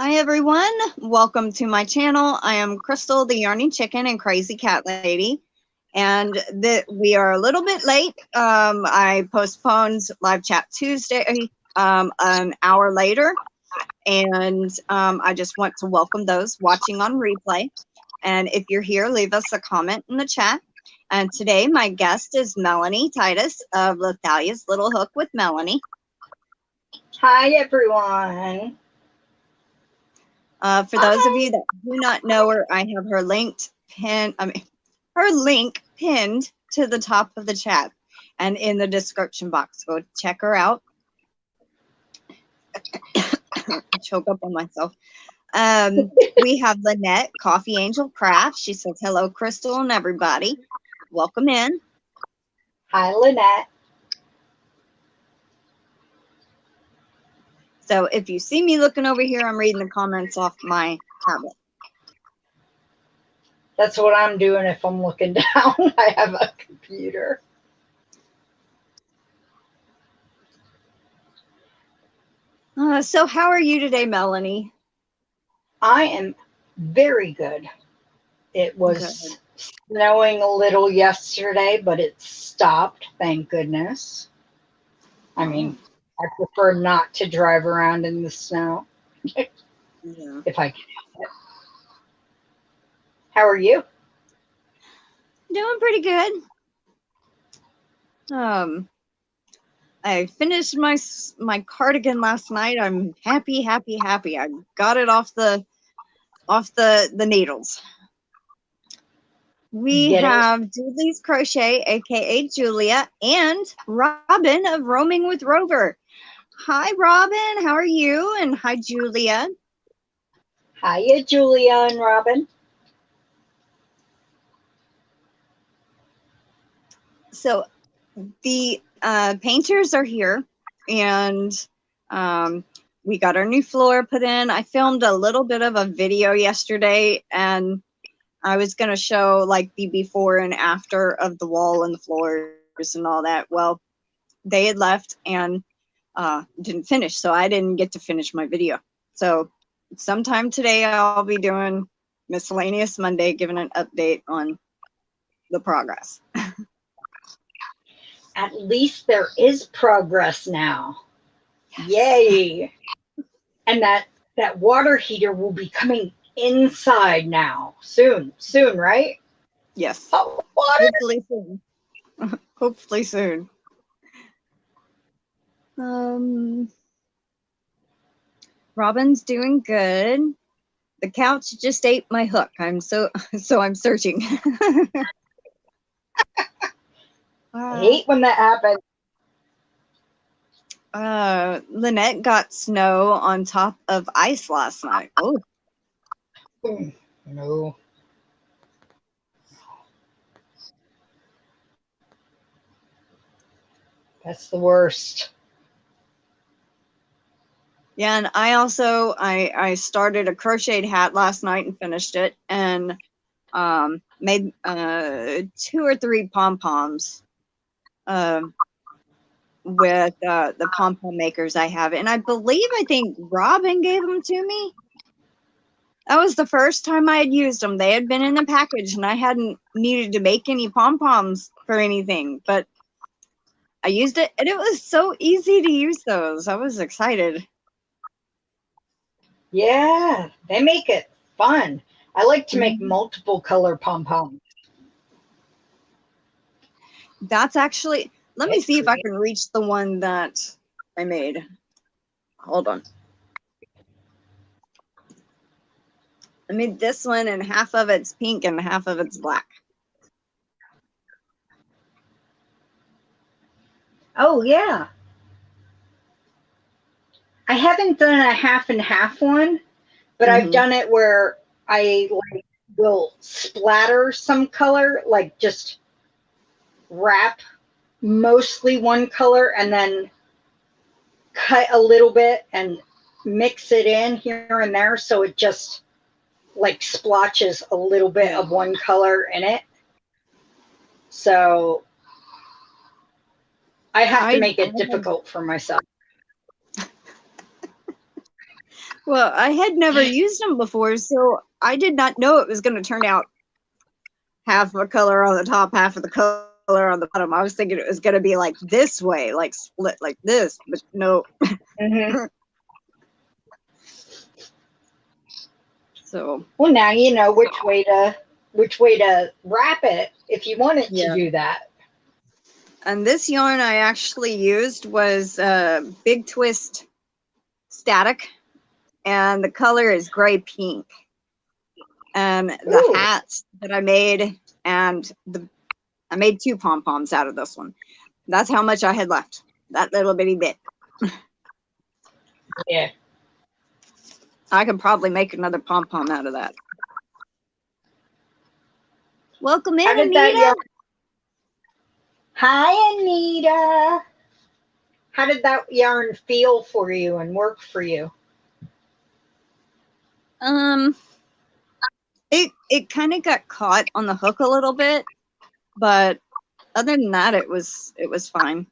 Hi everyone, welcome to my channel. I am Crystal, the Yarny Chicken and Crazy Cat Lady, and we are a little bit late. I postponed Live Chat Tuesday an hour later, and I just want to welcome those watching on replay. And if you're here, leave us a comment in the chat. And today my guest is Melanie Titus of Lethaleya's Little Hook with Melanie. Hi everyone. For those of you that do not know her, I have her link pinned to the top of the chat and in the description box. Go check her out. Choke up on myself. We have Lynette, Coffee Angel Crafts. She says, hello, Crystal and everybody. Welcome in. Hi, Lynette. So if you see me looking over here, I'm reading the comments off my tablet. That's what I'm doing if I'm looking down. I have a computer. So how are you today, Melanie? I am very good. It was snowing a little yesterday, but it stopped, thank goodness. I mean, I prefer not to drive around in the snow if I can help it. How are you? Doing pretty good. I finished my cardigan last night. I'm happy. I got it off the needles. We have Julie's Crochet, aka Julia, and Robin of Roaming with Rover. Hi, Robin. How are you? And hi, Julia. Hiya, Julia and Robin. So the painters are here, and we got our new floor put in. I filmed a little bit of a video yesterday, and I was going to show like the before and after of the wall and the floors and all that. Well, they had left and didn't finish, so I didn't get to finish my video. So sometime today I'll be doing Miscellaneous Monday, giving an update on the progress. At least there is progress now. Yay. And that water heater will be coming inside now soon, right? Yes. Hot water. Hopefully soon. Hopefully soon. Robin's doing good. The couch just ate my hook. I'm searching. I hate when that happens. Lynette got snow on top of ice last night. Oh. No. That's the worst. Yeah, and I also I started a crocheted hat last night and finished it, and made 2 or 3 pom-poms with the pom-pom makers I have, and I think Robin gave them to me. That was the first time I had used them. They had been in the package, and I hadn't needed to make any pom-poms for anything, but I used it, and it was so easy to use those. I was excited. Yeah, they make it fun. I like to make multiple color pom-poms. That's actually, let me see if I can reach the one that I made. Hold on. I made this one, and half of it's pink and half of it's black. Oh, yeah. I haven't done a half and half one, but I've done it where I like will splatter some color, like just wrap mostly one color and then cut a little bit and mix it in here and there so it just like splotches a little bit of one color in it. So I have to make it difficult for myself. Well, I had never used them before, so I did not know it was going to turn out half of a color on the top, half of the color on the bottom. I was thinking it was going to be like this way, like split like this, but no. So. Well, now you know which way to wrap it if you want it to do that. And this yarn I actually used was Big Twist Static, and the color is gray pink. And the hats that I made, and I made 2 pom-poms out of this one. That's how much I had left. That little bitty bit. Yeah. I could probably make another pom-pom out of that. Welcome in, Anita. Hi, Anita. How did that yarn feel for you and work for you? It kind of got caught on the hook a little bit, but other than that, it was fine.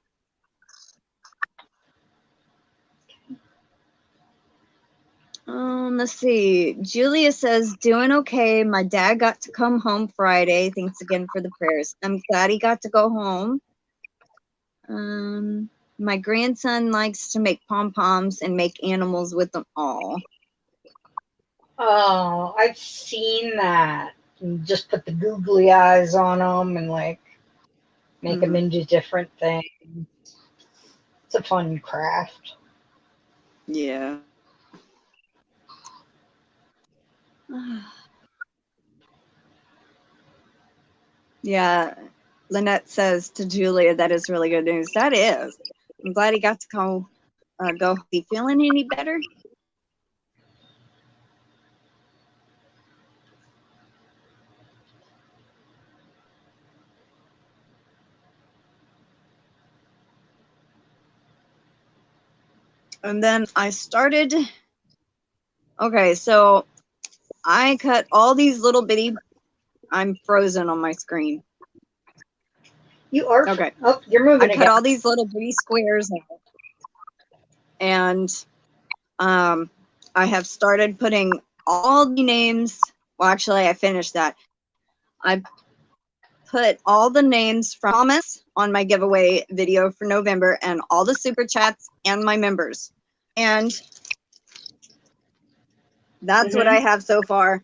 Let's see. Julia says, doing okay. My dad got to come home Friday. Thanks again for the prayers. I'm glad he got to go home. My grandson likes to make pom-poms and make animals with them all. Oh, I've seen that. You just put the googly eyes on them and like make them into different things. It's a fun craft. Yeah. Yeah. Lynette says to Julia, that is really good news. That is. I'm glad he got to go. Is he feeling any better? And then I started. Okay, so I cut all these little bitty. I'm frozen on my screen. You are okay. Oh, you're moving. I cut all these little bitty squares out, and I have started putting all the names. Well, actually, I finished that. I put all the names from comments on my giveaway video for November, and all the super chats and my members, and that's what I have so far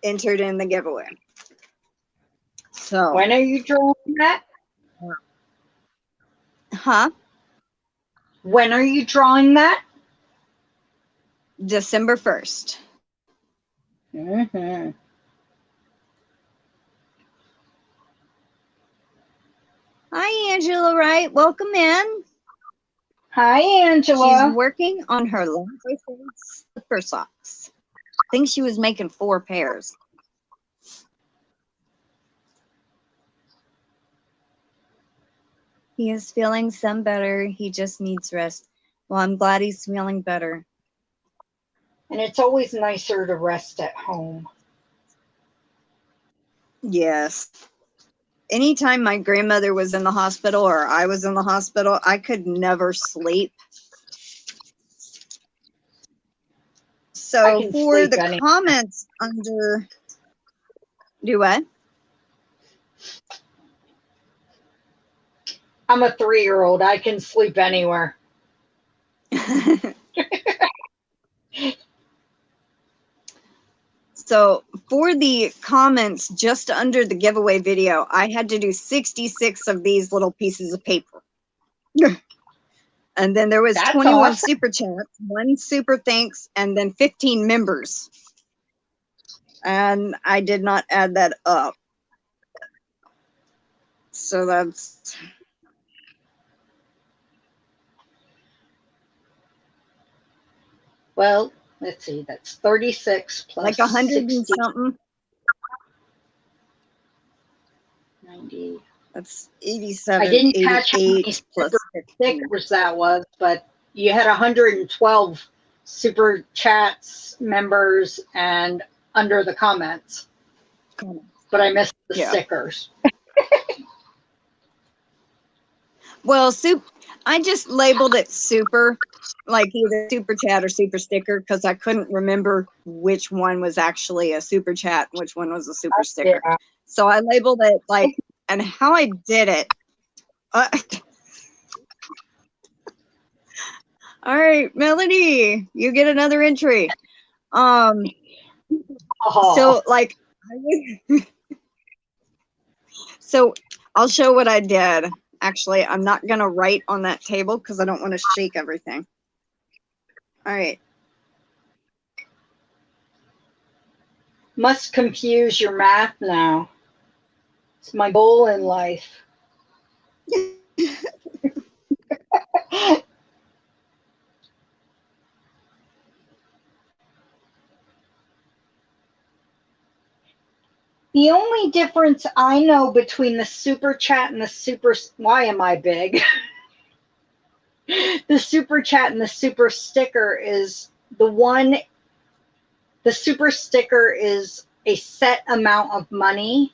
entered in the giveaway. So when are you drawing that? Huh? When are you drawing that? December 1st. Hi, Angela Wright. Welcome in. Hi, Angela. She's working on her slipper socks. I think she was making 4 pairs. He is feeling some better. He just needs rest. Well, I'm glad he's feeling better. And it's always nicer to rest at home. Yes. Anytime my grandmother was in the hospital or I was in the hospital, I could never sleep. So for the comments under, do what? I'm a 3-year-old. I can sleep anywhere. So for the comments just under the giveaway video, I had to do 66 of these little pieces of paper. And then there was 21 super chats, 1 super thanks, and then 15 members. And I did not add that up. So that's... Well, let's see, that's 36 plus like 100 60. and something. 90. That's 87. I didn't catch how many plus stickers that was, but you had 112 super chats members and under the comments. But I missed the stickers. Well, I just labeled it super, like either super chat or super sticker, because I couldn't remember which one was actually a super chat and which one was a super sticker. Yeah. So I labeled it like, and how I did it. All right, Melanie, you get another entry. So like, so I'll show what I did. Actually, I'm not gonna write on that table because I don't want to shake everything. All right. Must confuse your math now. It's my goal in life. The only difference I know between the super chat and the super, why am I big? The super chat and the super sticker is the super sticker is a set amount of money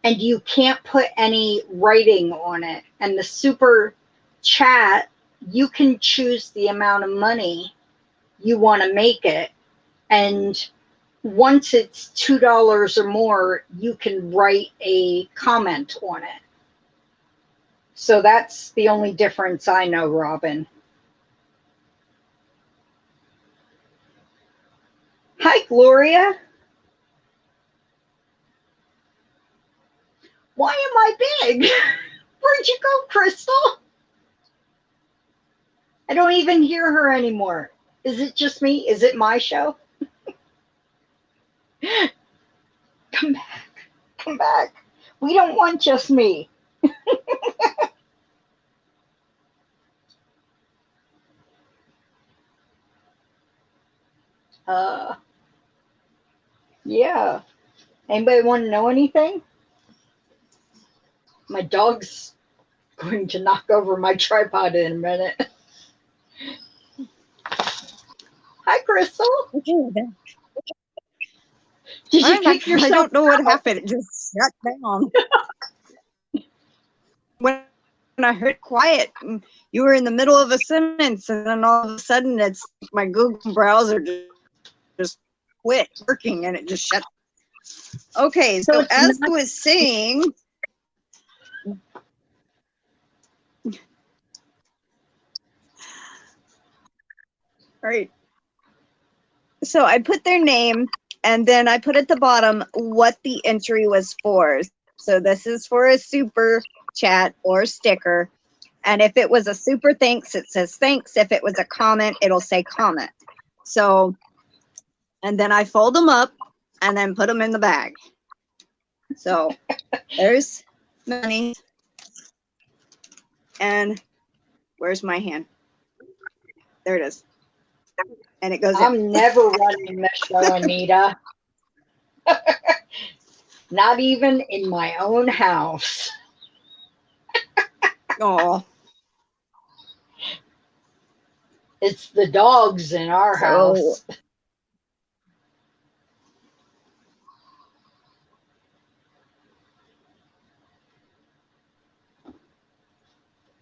and you can't put any writing on it. And the super chat, you can choose the amount of money you want to make it. And once it's $2 or more, you can write a comment on it. So that's the only difference I know, Robin. Hi, Gloria. Why am I big? Where'd you go, Crystal? I don't even hear her anymore. Is it just me? Is it my show? Come back. Come back. We don't want just me. Yeah. Anybody want to know anything? My dog's going to knock over my tripod in a minute. Hi, Crystal. Did you kick yourself? I don't know what happened. It just shut down. When I heard quiet, you were in the middle of a sentence, and then all of a sudden, it's my Google browser just quit working, and it just shut. Okay, so as I was saying, right. So I put their name, and then I put at the bottom what the entry was for. So this is for a super chat or sticker. And if it was a super thanks, it says thanks. If it was a comment, it'll say comment. So, and then I fold them up and then put them in the bag. So there's money. And where's my hand? There it is. And it goes I'm in. never running the show, Anita. Not even in my own house. Oh. It's the dogs in our house.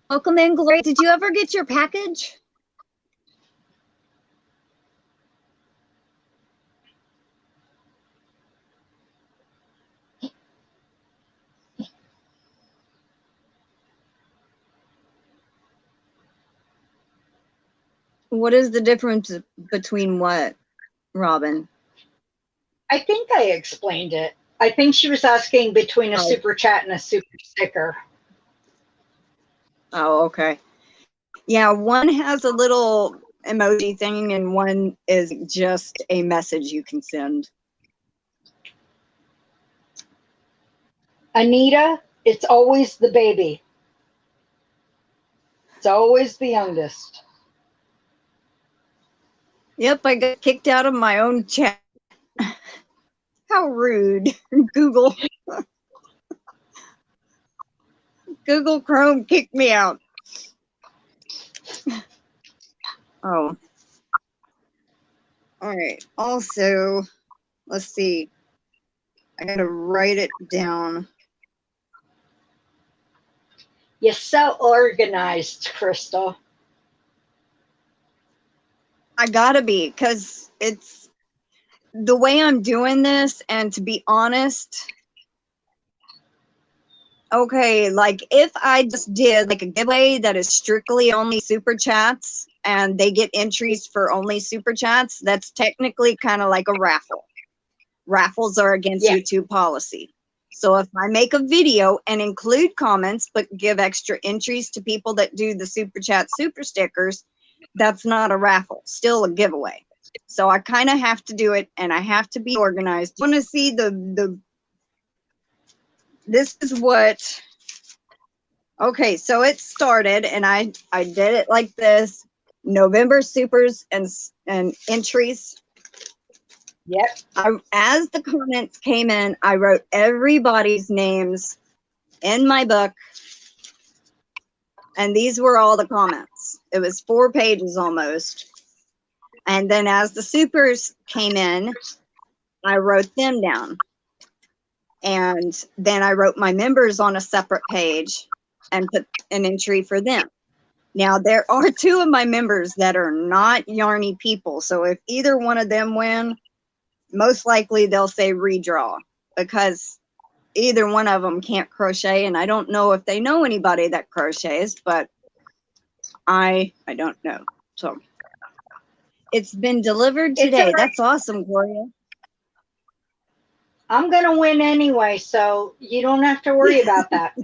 Welcome in, Gloria. Did you ever get your package? What is the difference between what, Robin? I think I explained it. I think she was asking between a super chat and a super sticker. Oh, okay. Yeah, one has a little emoji thing and one is just a message you can send. Anita, it's always the baby. It's always the youngest. Yep, I got kicked out of my own chat. How rude. Google. Google Chrome kicked me out. Oh. All right. Also, let's see. I gotta write it down. You're so organized, Crystal. I gotta be, because it's the way I'm doing this, and to be honest, okay, like if I just did like a giveaway that is strictly only super chats and they get entries for only super chats, that's technically kind of like a raffle. Raffles are against YouTube policy. So if I make a video and include comments but give extra entries to people that do the super chat super stickers, that's not a raffle, still a giveaway. So I kind of have to do it, and I have to be organized. You want to see this is what, okay, so it started, and I did it like this: November supers and entries. Yep. As the comments came in, I wrote everybody's names in my book, and these were all the comments. It was 4 pages almost. And then as the supers came in, I wrote them down. And then I wrote my members on a separate page and put an entry for them. Now, there are 2 of my members that are not Yarny people. So if either one of them win, most likely they'll say redraw, because either one of them can't crochet. And I don't know if they know anybody that crochets, but I don't know. So it's been delivered today. Right. That's awesome, Gloria. I'm going to win anyway, so you don't have to worry about that.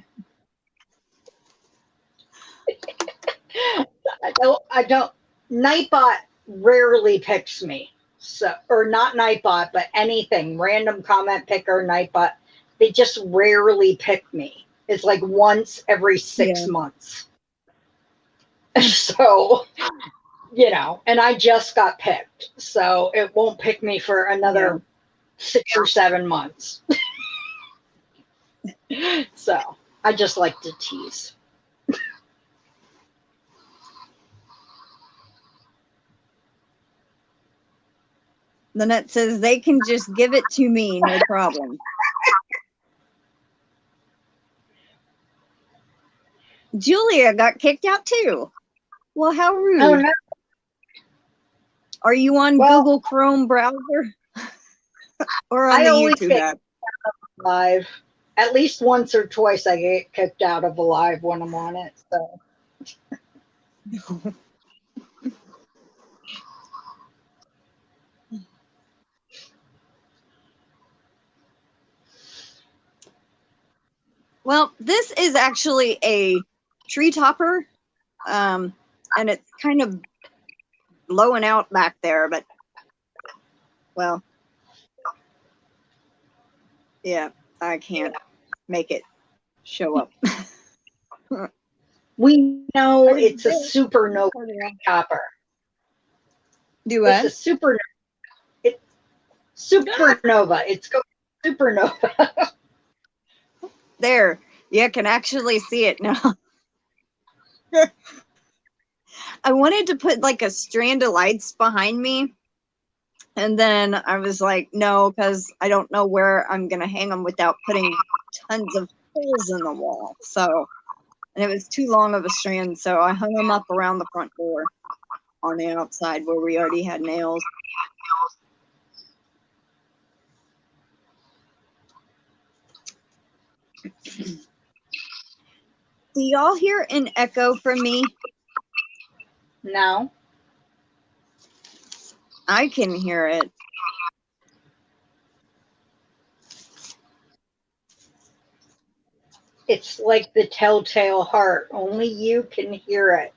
I don't, Nightbot rarely picks me. So, or not Nightbot, but anything, random comment picker, Nightbot, they just rarely pick me. It's like once every 6 months. So, you know, and I just got picked, so it won't pick me for another 6 or 7 months. So I just like to tease. Lynette says they can just give it to me, no problem. Julia got kicked out too. Well, how rude. Oh, no. Are you on Google Chrome browser? Or on the YouTube app? Live. At least once or twice I get kicked out of a live when I'm on it. So. Well, this is actually a tree topper, and it's kind of blowing out back there, but, well, yeah, I can't make it show up. We know it's a supernova topper. Do what? It's a supernova. It's supernova. It's going supernova. There, you can actually see it now. I wanted to put like a strand of lights behind me, and then I was like, no, because I don't know where I'm going to hang them without putting tons of holes in the wall. So, and it was too long of a strand, so I hung them up around the front door on the outside where we already had nails. Do y'all hear an echo from me? No. I can hear it. It's like the telltale heart. Only you can hear it.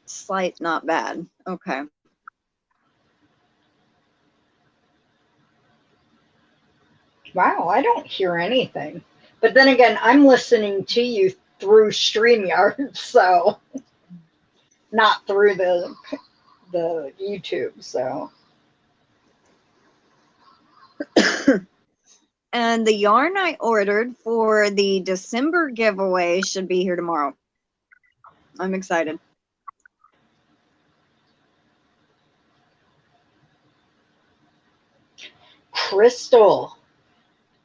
Slight, not bad. Okay. Wow, I don't hear anything. But then again, I'm listening to you through StreamYard, so not through the YouTube, so. And the yarn I ordered for the December giveaway should be here tomorrow. I'm excited. Crystal,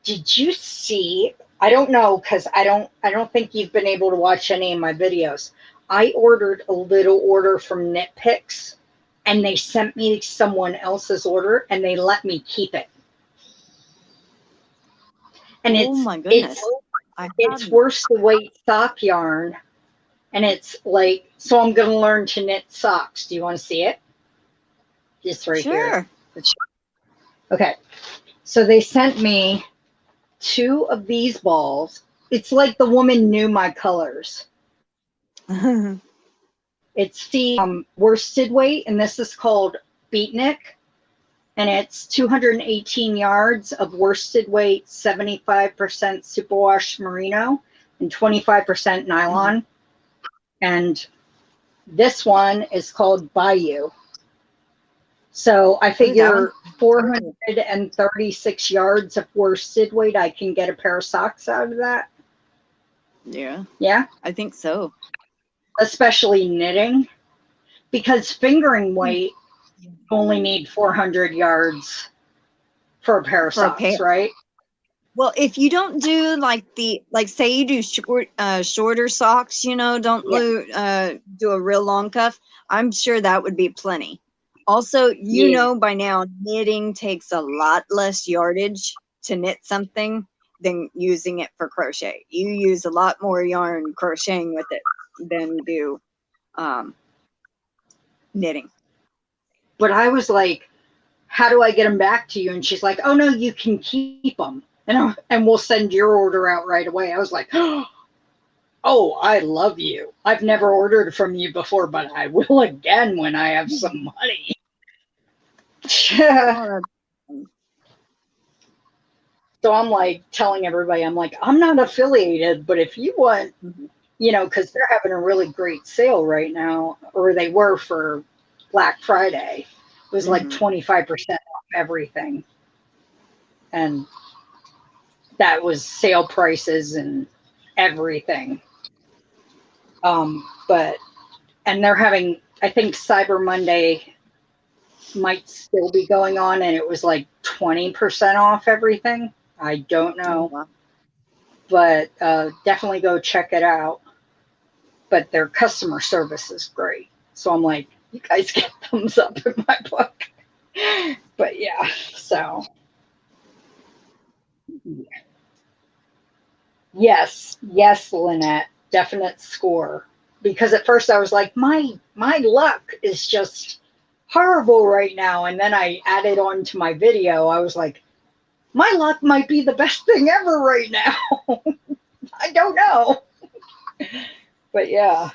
did you see? I don't know, because I don't think you've been able to watch any of my videos. I ordered a little order from Knit Picks, and they sent me someone else's order, and they let me keep it. And Oh my goodness. It's worsted weight sock yarn, and it's like, so I'm going to learn to knit socks. Do you want to see it? Just right here. Okay. So they sent me 2 of these balls. It's like the woman knew my colors. It's the worsted weight, and this is called Beatnik, and it's 218 yards of worsted weight, 75% superwash merino, and 25% nylon. And this one is called Bayou. So I figure 436 yards of worsted weight, I can get a pair of socks out of that. Yeah. Yeah? I think so. Especially knitting. Because fingering weight, you only need 400 yards for a pair of socks, right? Well, if you don't do like say you do shorter socks, you know, don't do a real long cuff, I'm sure that would be plenty. Also, you know by now, knitting takes a lot less yardage to knit something than using it for crochet. You use a lot more yarn crocheting with it than you do knitting. But I was like, how do I get them back to you? And she's like, oh, no, you can keep them. And we'll send your order out right away. I was like, oh, I love you. I've never ordered from you before, but I will again when I have some money. So I'm like telling everybody, I'm like, I'm not affiliated, but if you want, you know, because they're having a really great sale right now, or they were for Black Friday. It was like 25% off everything. And that was sale prices and everything. And they're having, I think Cyber Monday might still be going on, and it was like 20% off everything. I don't know. But definitely go check it out. But their customer service is great. So I'm like, you guys get thumbs up in my book. But yeah, so. Yes, Lynette, definite score. Because at first I was like, my luck is just horrible right now. And then I added on to my video, I was like, my luck might be the best thing ever right now. I don't know. But yeah.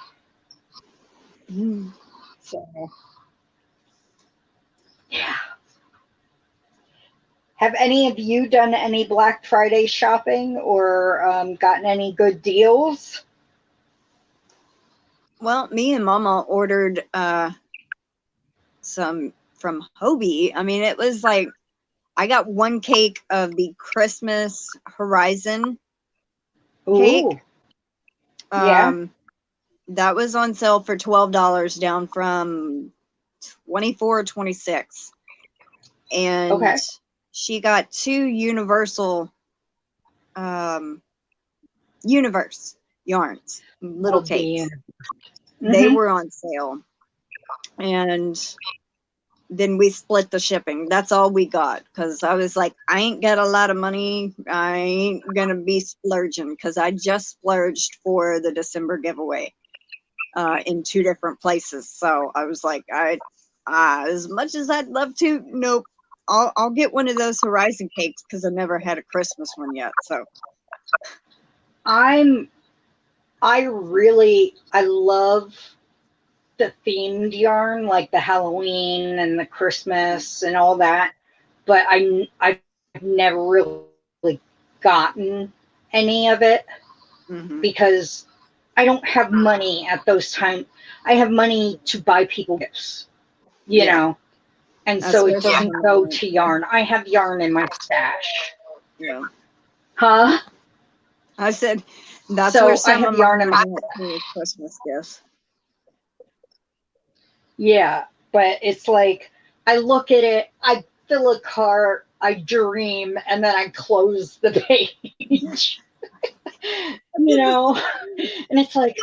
So, yeah. Have any of you done any Black Friday shopping or gotten any good deals? Well, me and Mama ordered some from Hobie. I mean, it was like I got 1 cake of the Christmas Horizon cake. Yeah. That was on sale for $12, down from $24 or $26. And she got 2 Universal Universe yarns, little cakes. They were on sale. And then we split the shipping. That's all we got, because I was like, I ain't got a lot of money. I ain't gonna be splurging, because I just splurged for the December giveaway in 2 different places. So I was like, as much as I'd love to, nope. I'll get one of those Horizon cakes, because I've never had a Christmas one yet. So I love the themed yarn, like the Halloween and the Christmas and all that, but I've never really gotten any of it because I don't have money at those times. I have money to buy people gifts, you know, and so it doesn't go to yarn. I have yarn in my stash. Yeah. Huh? I said that's where some of yarn in my Christmas gifts. Yeah, but it's like I look at it, I fill a cart, I dream, and then I close the page. You know, and it's like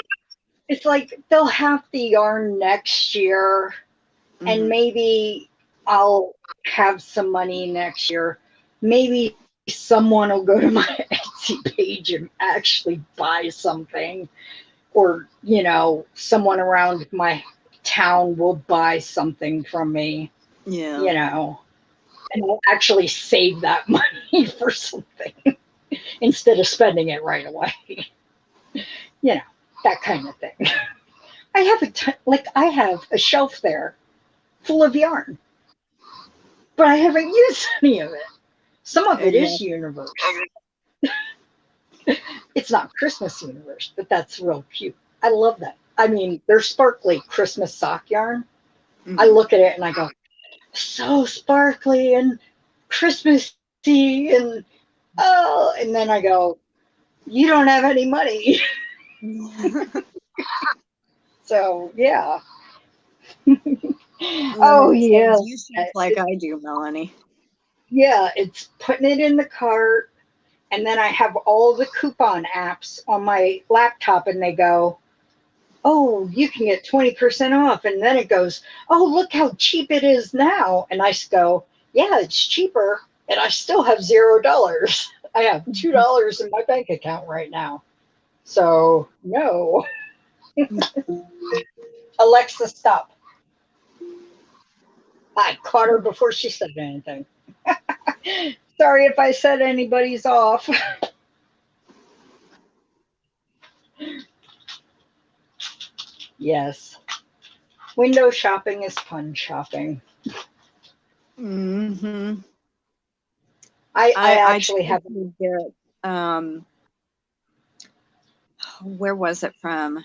they'll have the yarn next year, and maybe I'll have some money next year. Maybe someone will go to my Etsy page and actually buy something, or you know, someone around my town will buy something from me. Yeah. You know, and I'll actually save that money for something instead of spending it right away. You know, that kind of thing. I have a shelf there full of yarn, but I haven't used any of it. Some of it is universe. It's not Christmas universe, but that's real cute. I love that. I mean, they're sparkly Christmas sock yarn. I look at it and I go, so sparkly and Christmassy, and oh, and then I go, you don't have any money. So yeah. Oh yeah. You shop like I do, Melanie. Yeah, it's putting it in the cart, and then I have all the coupon apps on my laptop, and they go, oh, you can get 20% off. And then it goes, oh, look how cheap it is now. And I go, yeah, it's cheaper. And I still have $0. I have $2 in my bank account right now. So, no. Alexa, stop. I caught her before she said anything. Sorry if I said anybody's off. Yes. Window shopping is fun shopping. I actually have to get, where was it from?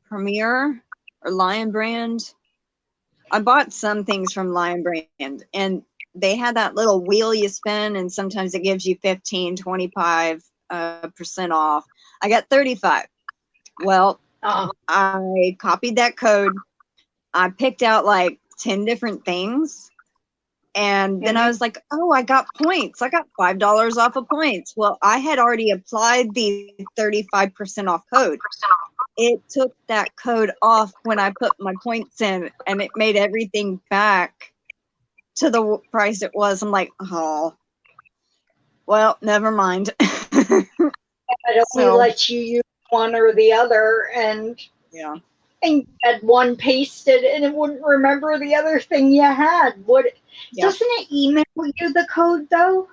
Premier or Lion Brand? I bought some things from Lion Brand, and they had that little wheel you spin, and sometimes it gives you 15, 25% off. I got 35. Well, I copied that code. I picked out like 10 different things. And then I was like, oh, I got points. I got $5 off of points. Well, I had already applied the 35% off code. It took that code off when I put my points in, and it made everything back to the price it was. I'm like, oh, well, never mind. It only lets you use one or the other, and yeah. And you had one pasted, and it wouldn't remember the other thing you had. Doesn't it email you the code though?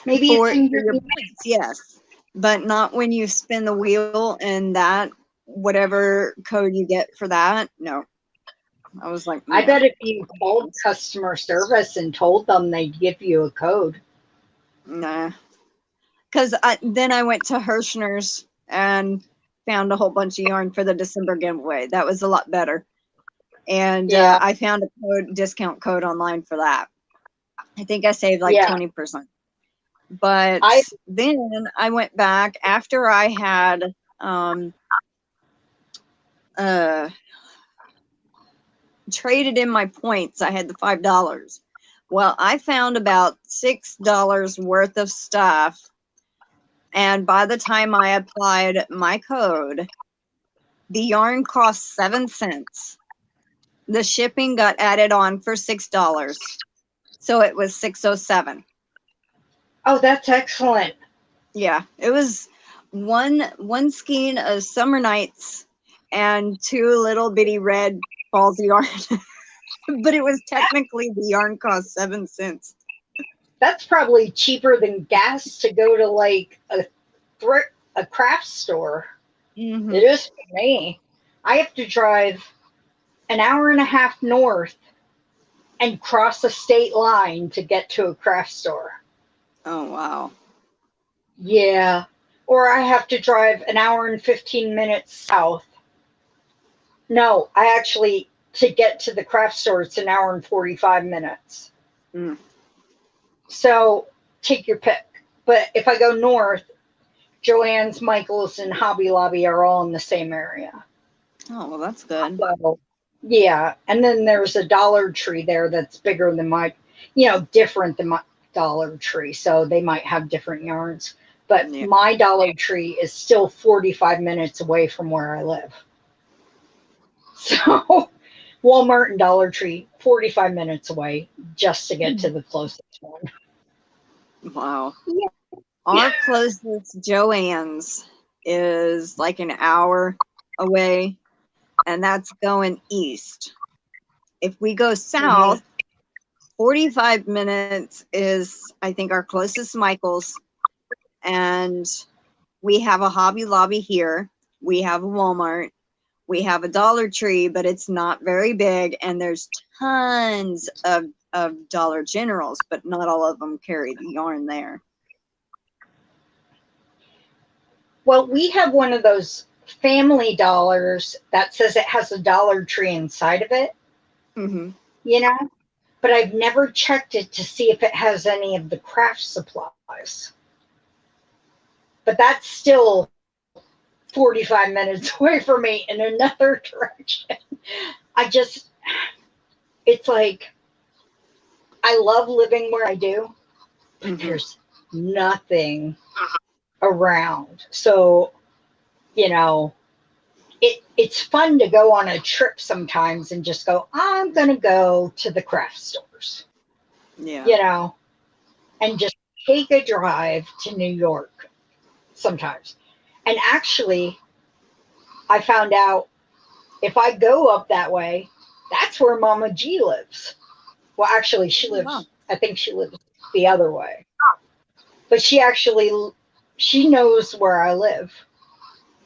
Maybe it's in your points, yes, but not when you spin the wheel and that whatever code you get for that. No, I was like, I bet if you called customer service and told them they'd give you a code. Nah, because then I went to Hirschner's and found a whole bunch of yarn for the December giveaway. That was a lot better. And I found a discount code online for that. I think I saved like 20%. But then I went back after I had traded in my points. I had the $5. Well, I found about $6 worth of stuff. And by the time I applied my code, the yarn cost 7 cents. The shipping got added on for $6. So it was $6.07. Oh, that's excellent. Yeah, it was one skein of Summer Nights and 2 little bitty red balls of yarn. But it was technically the yarn cost 7 cents. That's probably cheaper than gas to go to like a craft store. It is for me. I have to drive an hour and a half north and cross a state line to get to a craft store. Oh, wow. Yeah. Or I have to drive an hour and 15 minutes south. No, to get to the craft store, it's an hour and 45 minutes. So take your pick. But if I go north, Joann's, Michael's, and Hobby Lobby are all in the same area. Oh, well, that's good. So, Yeah, and then there's a Dollar Tree there that's bigger than my, different than my Dollar Tree. So they might have different yarns. But Yeah. my Dollar Tree is still 45 minutes away from where I live. So Walmart and Dollar Tree, 45 minutes away just to get to the closest one. Wow. Yeah. Our closest Joann's is like an hour away, and that's going east. If we go south, 45 minutes is, I think, our closest Michael's. And we have a Hobby Lobby here. We have a Walmart. We have a Dollar Tree, but it's not very big. And there's tons of Dollar Generals, but not all of them carry the yarn there. Well, we have one of those Family Dollars that says it has a Dollar Tree inside of it, but I've never checked it to see if it has any of the craft supplies. But that's still 45 minutes away from me in another direction. It's like, I love living where I do, but there's nothing around. So, it's fun to go on a trip sometimes and just go, I'm going to go to the craft stores. Yeah. And just take a drive to New York sometimes. And actually, I found out if I go up that way, that's where Mama G lives. Well, actually, I think she lives the other way. But she knows where I live.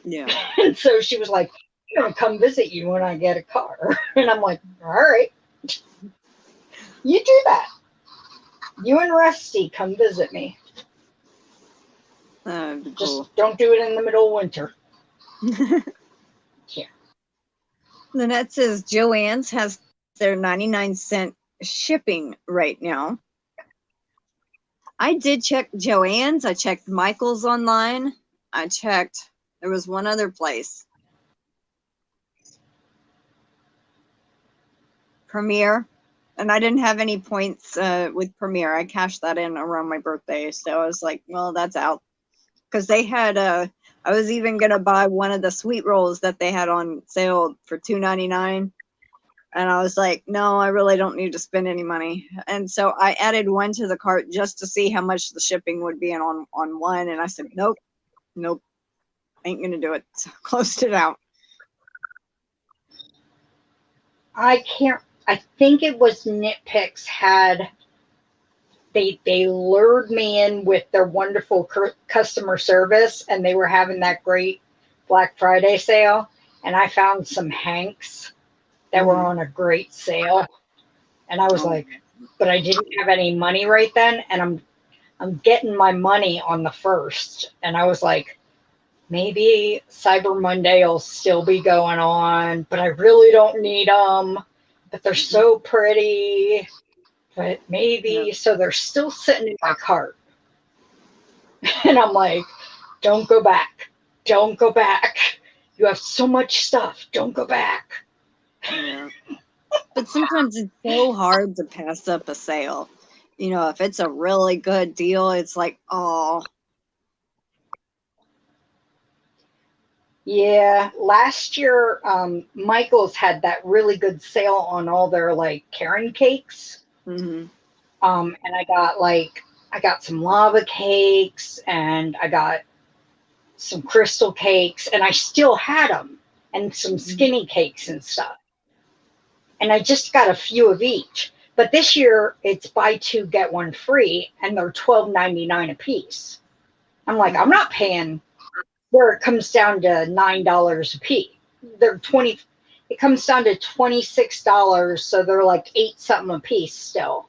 Yeah. And so she was like, I'm going to come visit you when I get a car. And I'm like, all right. You do that. You and Rusty come visit me. Cool. Just don't do it in the middle of winter. Yeah. Lynette says Joann's has their 99-cent shipping right now. I did check Joann's. I checked Michael's online. There was one other place. Premier. And I didn't have any points with Premier. I cashed that in around my birthday. So I was like, well, that's out. Because they had, I was even going to buy one of the sweet rolls that they had on sale for $2.99. And I was like, no, I really don't need to spend any money. And so I added one to the cart just to see how much the shipping would be on one. And I said, nope, ain't going to do it. So closed it out. I think it was Nitpicks they lured me in with their wonderful customer service, and they were having that great Black Friday sale. And I found some Hanks that were on a great sale. And I was like, but I didn't have any money right then. And I'm getting my money on the 1st. And I was like, maybe Cyber Monday will still be going on, but I really don't need them. But they're so pretty. But maybe, so they're still sitting in my cart. And I'm like, don't go back. Don't go back. You have so much stuff. Don't go back. Yeah. But sometimes it's so hard to pass up a sale. If it's a really good deal, it's like, oh. Yeah, last year, Michael's had that really good sale on all their Karen cakes. And I got some lava cakes, and I got some crystal cakes, and I still had them, and some skinny cakes and stuff. And I just got a few of each. But this year it's buy two get one free, and they're $12.99 a piece. I'm like, I'm not paying where it comes down to $9 a piece. It comes down to $26, so they're like $8 something a piece still.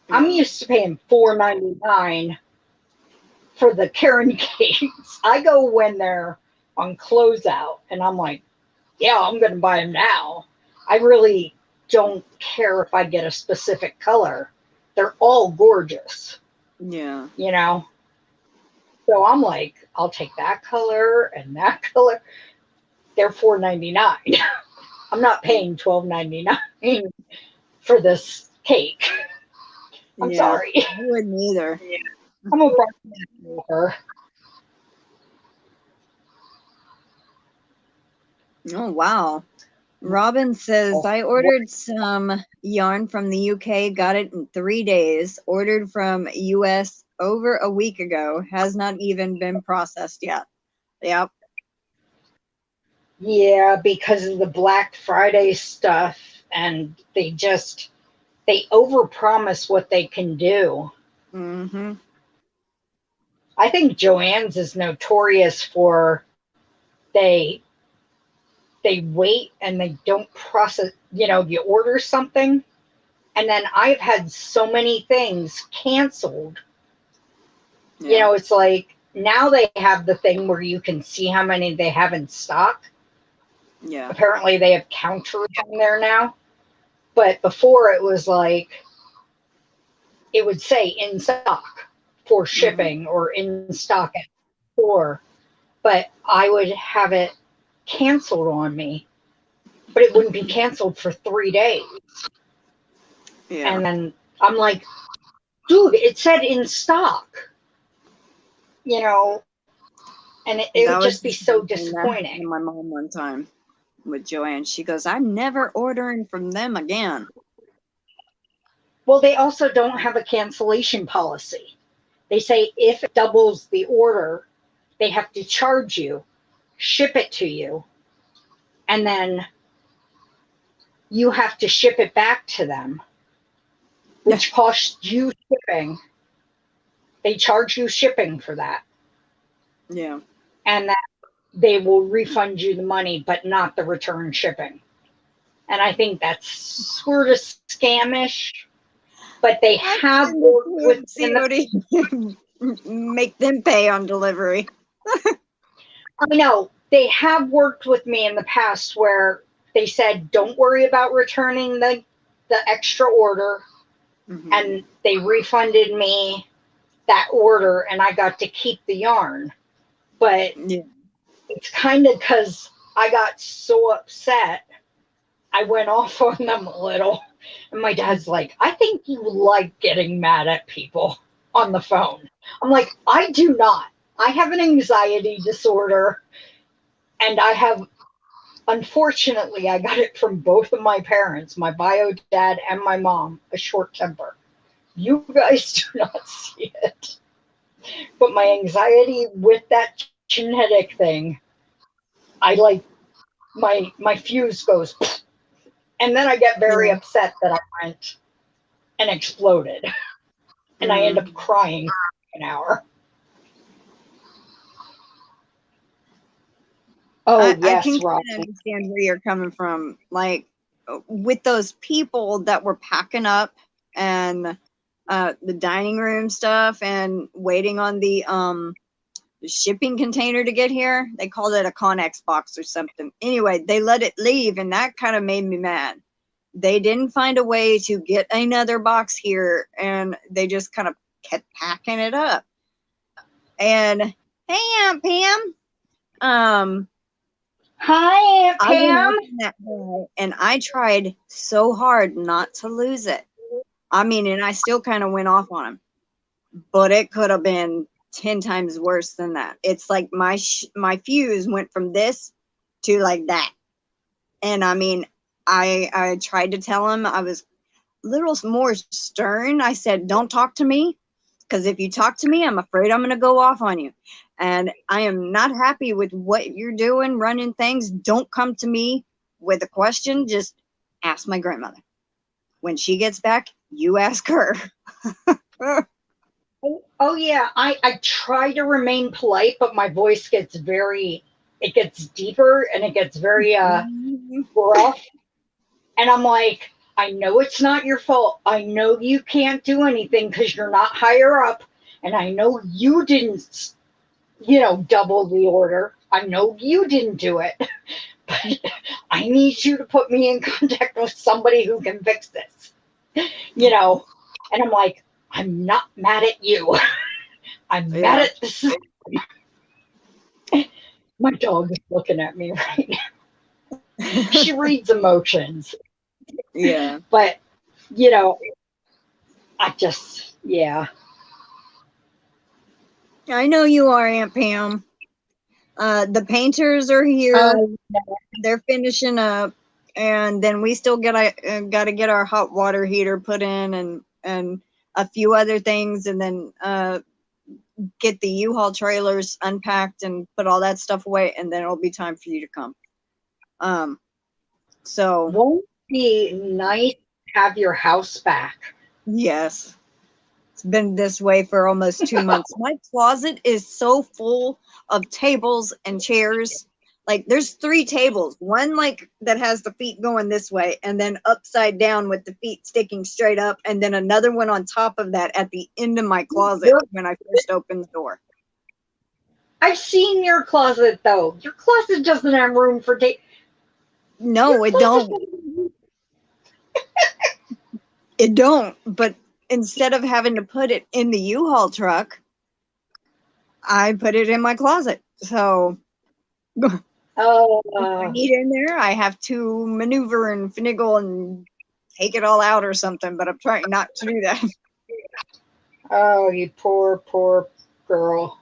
Yeah. I'm used to paying $4.99 for the Karen cakes. I go when they're on closeout, and I'm like, yeah, I'm going to buy them now. I really don't care if I get a specific color. They're all gorgeous. Yeah. So I'm like, I'll take that color and that color. They're $4.99. I'm not paying $12.99 for this cake. I'm sorry. I wouldn't either. I'm a broker. Oh, wow. Robin says, I ordered some yarn from the UK, got it in 3 days, ordered from US over a week ago, has not even been processed yet. Yep. Yeah, because of the Black Friday stuff, and they overpromise what they can do. Mm-hmm. I think Joann's is notorious for they wait and they don't process, you order something, and then I've had so many things canceled. Yeah. It's like now they have the thing where you can see how many they have in stock. Yeah. Apparently they have counters on there now. But before it was like, it would say in stock for shipping or in stock at the store. But I would have it canceled on me. But it wouldn't be canceled for 3 days. Yeah. And then I'm like, dude, it said in stock. And it would just be so disappointing. My mom one time with Joanne, she goes, I'm never ordering from them again. Well, they also don't have a cancellation policy. They say if it doubles the order, they have to charge you, ship it to you, and then you have to ship it back to them, which costs you shipping. They charge you shipping for that. Yeah. And that they will refund you the money, but not the return shipping. And I think that's sort of scamish, but they have worked with make them pay on delivery. I know they have worked with me in the past where they said, don't worry about returning the extra order. And they refunded me that order and I got to keep the yarn. But it's kind of because I got so upset, I went off on them a little. And my dad's like, I think you like getting mad at people on the phone. I'm like, I do not. I have an anxiety disorder. And unfortunately, I got it from both of my parents, my bio dad and my mom, a short temper. You guys do not see it. But my anxiety with that genetic thing, I like, my fuse goes, and then I get very upset that I went and exploded. And I end up crying for an hour. Oh, yes, I can Rob. understand where you're coming from. Like with those people that were packing up and the dining room stuff and waiting on the shipping container to get here. They called it a Connex box or something. Anyway, they let it leave, and that kind of made me mad. They didn't find a way to get another box here, and they just kind of kept packing it up. And hey, Aunt Pam. Hi, Aunt Pam. I went up in that day, and I tried so hard not to lose it. I mean, and I still kind of went off on him, but it could have been 10 times worse than that. It's like my fuse went from this to like that. And I mean, I tried to tell him, I was a little more stern. I said, don't talk to me, because if you talk to me, I'm afraid I'm going to go off on you. And I am not happy with what you're doing, running things. Don't come to me with a question. Just ask my grandmother. When she gets back, you ask her. Oh yeah, I try to remain polite, but my voice gets it gets deeper and it gets very rough. And I'm like, I know it's not your fault. I know you can't do anything because you're not higher up. And I know you didn't, double the order. I know you didn't do it. But I need you to put me in contact with somebody who can fix this. And I'm like, I'm not mad at you. I'm mad at the system. My dog is looking at me right now. She reads emotions. Yeah. But, you know, I just, yeah. I know you are, Aunt Pam. The painters are here. They're finishing up, and then we still got to get our hot water heater put in, and a few other things, and then get the U-Haul trailers unpacked and put all that stuff away, and then it'll be time for you to come. So won't it be nice to have your house back? yes. It's been this way for almost 2 months. My closet is so full of tables and chairs. Like there's 3 tables, one like that has the feet going this way and then upside down with the feet sticking straight up, and then another one on top of that at the end of my closet when I first opened the door. I've seen your closet though. Your closet doesn't have room for No, it don't. It don't, but instead of having to put it in the U-Haul truck, I put it in my closet. So Oh, I need in there. I have to maneuver and finagle and take it all out or something, but I'm trying not to do that. oh, you poor, poor girl.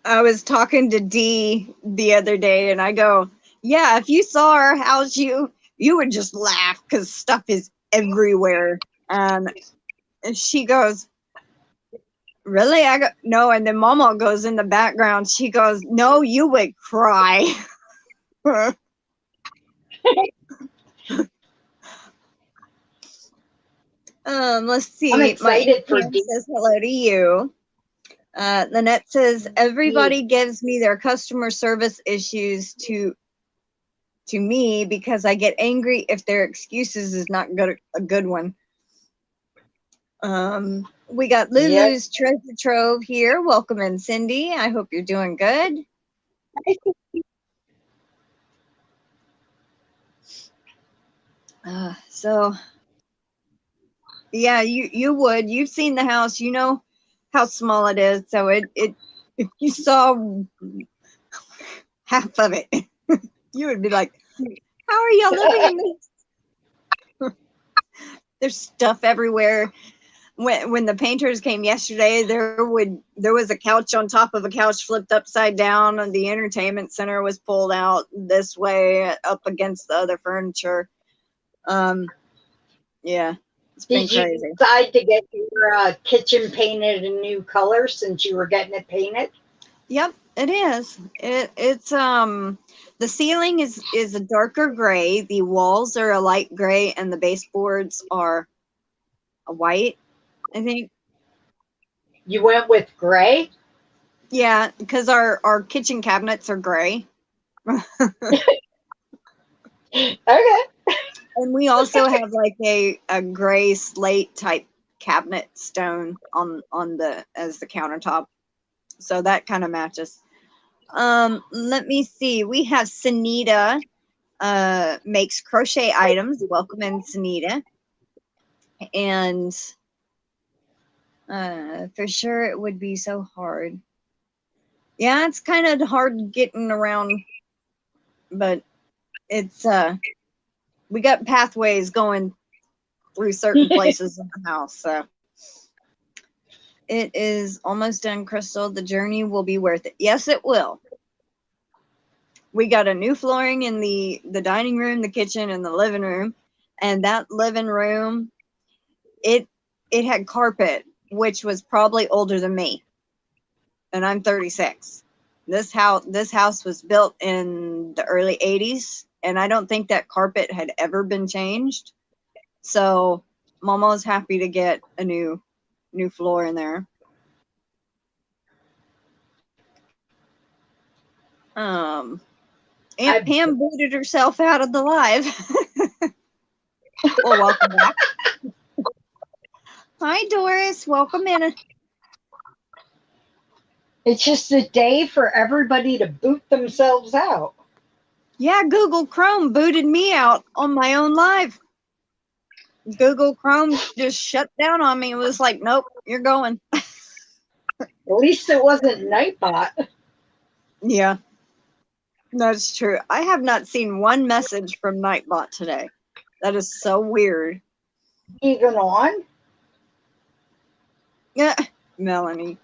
I was talking to Dee the other day, and I go, "Yeah, if you saw our house, you would just laugh because stuff is everywhere." And she goes, "Really?" I go, "No." And then Mama goes in the background. She goes, "No, you would cry." Let's see. I'm excited for Pam says hello to you. Lynette says everybody gives me their customer service issues to me because I get angry if their excuses is not a good one. We got Lulu's Treasure Trove here. Welcome in, Cindy. I hope you're doing good. So yeah, you would. You've seen the house. You know how small it is. So it if you saw half of it, you would be like, "How are y'all living in this?" There's stuff everywhere. When the painters came yesterday, there was a couch on top of a couch flipped upside down, and the entertainment center was pulled out this way up against the other furniture. Yeah, it's been crazy. Did you decide to get your kitchen painted a new color since you were getting it painted? Yep, it is. It's the ceiling is a darker gray. The walls are a light gray, and the baseboards are a white, I think. You went with gray? Yeah, because our kitchen cabinets are gray. Okay. And we also have like a gray slate type cabinet stone on the as the countertop. So that kind of matches. Let me see. We have Sunita makes crochet items. Welcome in, Sunita. And for sure it would be so hard. Yeah, it's kind of hard getting around, but it's we got pathways going through certain places in the house. So it is almost done, Crystal. The journey will be worth it. Yes, it will. We got a new flooring in the dining room, the kitchen, and the living room. And that living room, it had carpet, which was probably older than me. And I'm 36. This house was built in the early 80s, and I don't think that carpet had ever been changed. So Mama was happy to get a new floor in there. Aunt Pam booted herself out of the live. Well, welcome back. Hi, Doris. Welcome in. It's just a day for everybody to boot themselves out. Yeah, Google Chrome booted me out on my own live. Google Chrome just shut down on me. It was like, nope, you're going. At least it wasn't Nightbot. Yeah. That's true. I have not seen one message from Nightbot today. That is so weird. Even on? Yeah, Melanie.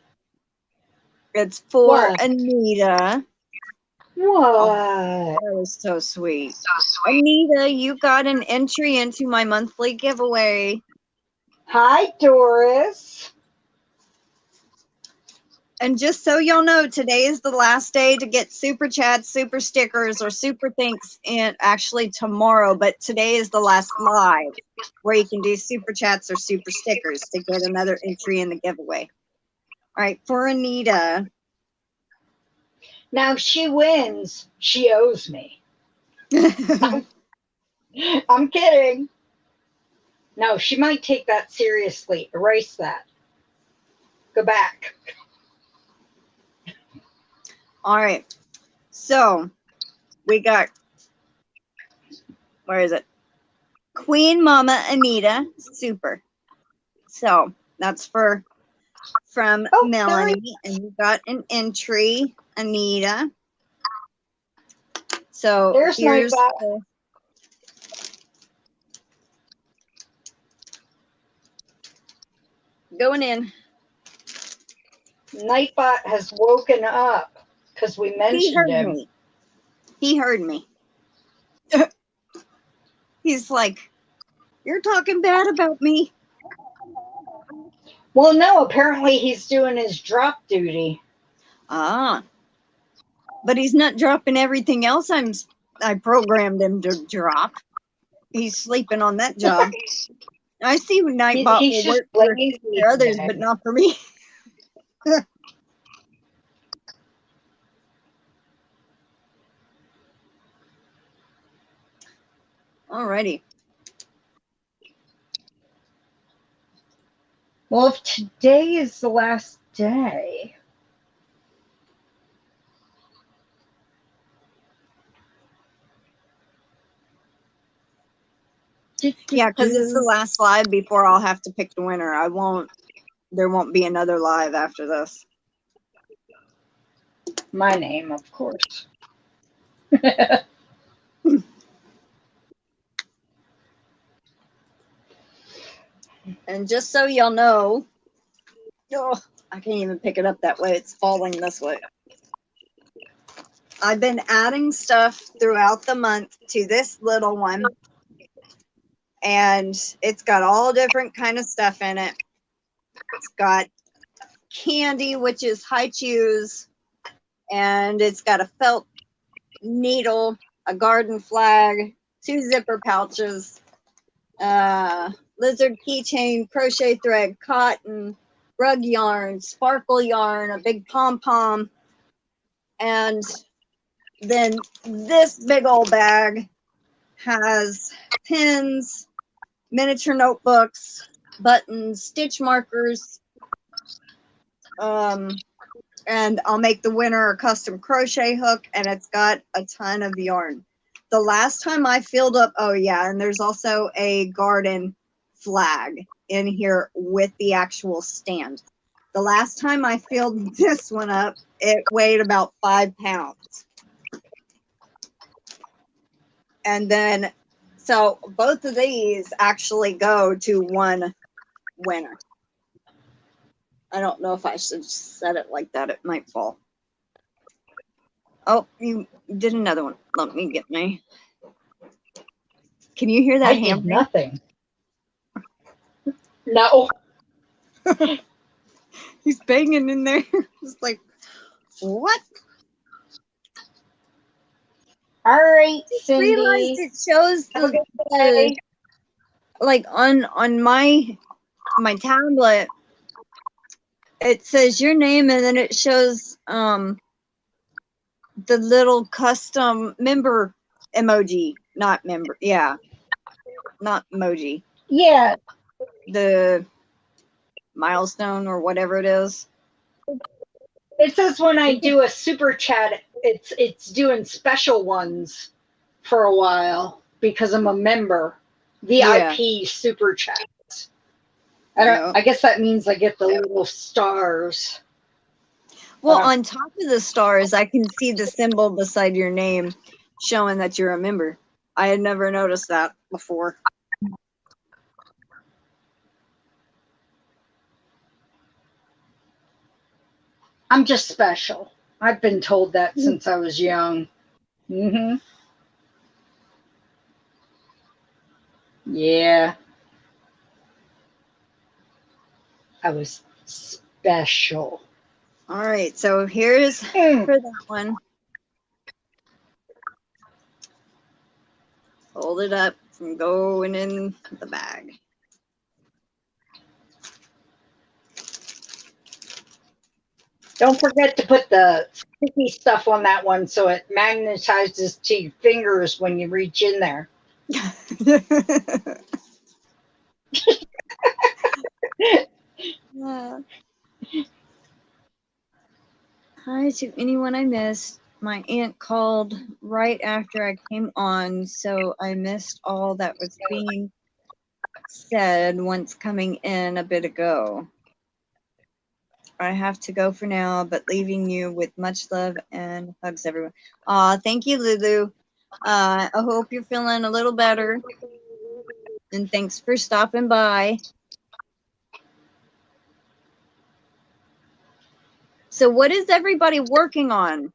It's for What? Anita. What? Oh, that was so sweet. Anita, you got an entry into my monthly giveaway. Hi, Doris. And just so y'all know, today is the last day to get super chats, super stickers, or super thanks, and actually tomorrow, but today is the last live where you can do super chats or super stickers to get another entry in the giveaway. All right, for Anita. Now, if she wins, she owes me. I'm kidding. No, she might take that seriously. Erase that. Go back. All right. So we got, where is it? Queen Mama Anita, super. So that's from Melanie. And you got an entry, Anita. So There's here's Nightbot. Going in. Nightbot has woken up because we mentioned him. Me. He heard me. He's like, you're talking bad about me. Well, no, apparently he's doing his drop duty. Ah. But he's not dropping everything else I programmed him to drop. He's sleeping on that job. I see Nightbot will work for others, but not for me. Alrighty. Well, if today is the last day. Yeah, because it's the last live before I'll have to pick the winner. There won't be another live after this. My name, of course. And just so y'all know, oh, I can't even pick it up that way. It's falling this way. I've been adding stuff throughout the month to this little one. And it's got all different kind of stuff in it. It's got candy, which is high chews. And it's got a felt needle, a garden flag, 2 zipper pouches, lizard keychain, crochet thread, cotton, rug yarn, sparkle yarn, a big pom-pom, and then this big old bag has pins, miniature notebooks, buttons, stitch markers, and I'll make the winner a custom crochet hook, and it's got a ton of yarn. The last time I filled up, oh yeah, and there's also a garden flag in here with the actual stand. The last time I filled this one up, it weighed about 5 pounds. And then, so both of these actually go to one winner. I don't know if I should set it like that. It might fall. Oh, you did another one. Let me get my... Can you hear that? I did nothing. No. He's banging in there. It's like, what? All right, Cindy. I realized it shows the like on my tablet. It says your name, and then it shows the little custom member emoji, not member. Yeah, not emoji. Yeah. The milestone or whatever it is. It says when I do a super chat, it's doing special ones for a while because I'm a member. VIP super chat. I guess that means I get the little stars. Well, on top of the stars, I can see the symbol beside your name showing that you're a member. I had never noticed that before. I'm just special. I've been told that since I was young. Mm-hmm. Yeah. I was special. All right, so here's for that one. Fold it up and going in the bag. Don't forget to put the sticky stuff on that one so it magnetizes to your fingers when you reach in there. Hi to anyone I missed. My aunt called right after I came on, so I missed all that was being said once coming in a bit ago. I have to go for now, but leaving you with much love and hugs, everyone. Thank you, Lulu. I hope you're feeling a little better. And thanks for stopping by. So what is everybody working on?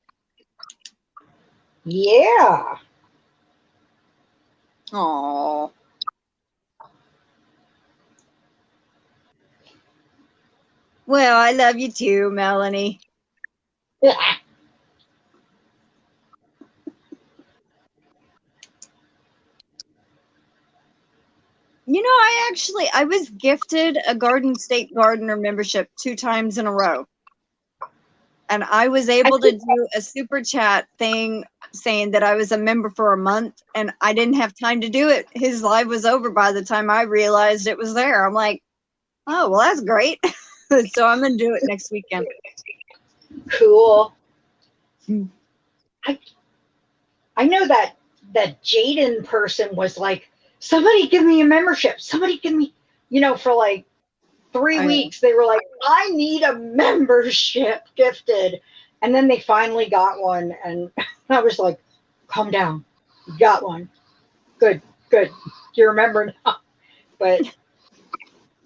Yeah. Oh. Well, I love you too, Melanie. Yeah. You know, I was gifted a Garden State Gardener membership 2 times in a row. And I was able to do a super chat thing saying that I was a member for a month, and I didn't have time to do it. His live was over by the time I realized it was there. I'm like, oh, well, that's great. So I'm going to do it next weekend. Cool. I know that Jaden person was like, somebody give me a membership. Somebody give me, you know, for like 3 weeks. They were like, I need a membership gifted. And then they finally got one. And I was like, calm down. You got one. Good, good. You remember now. But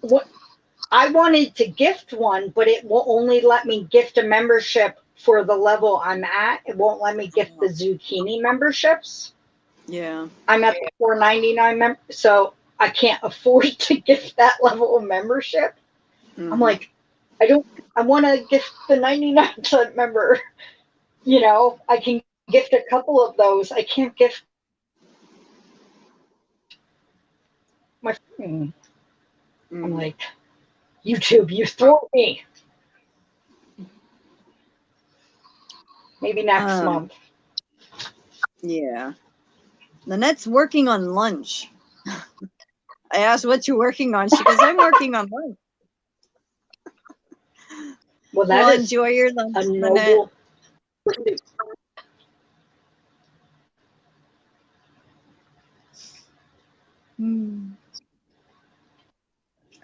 what I wanted to gift one, but it will only let me gift a membership for the level I'm at. It won't let me gift the zucchini memberships. Yeah. I'm at the $4.99 so I can't afford to gift that level of membership. I'm like, I want to gift the 99-cent member. You know, I can gift a couple of those. I can't gift my. I'm like, YouTube, you throw me. Maybe next month. Yeah. Lynette's working on lunch. I asked what you're working on. She goes, I'm working on lunch. Well, enjoy your lunch, Lynette.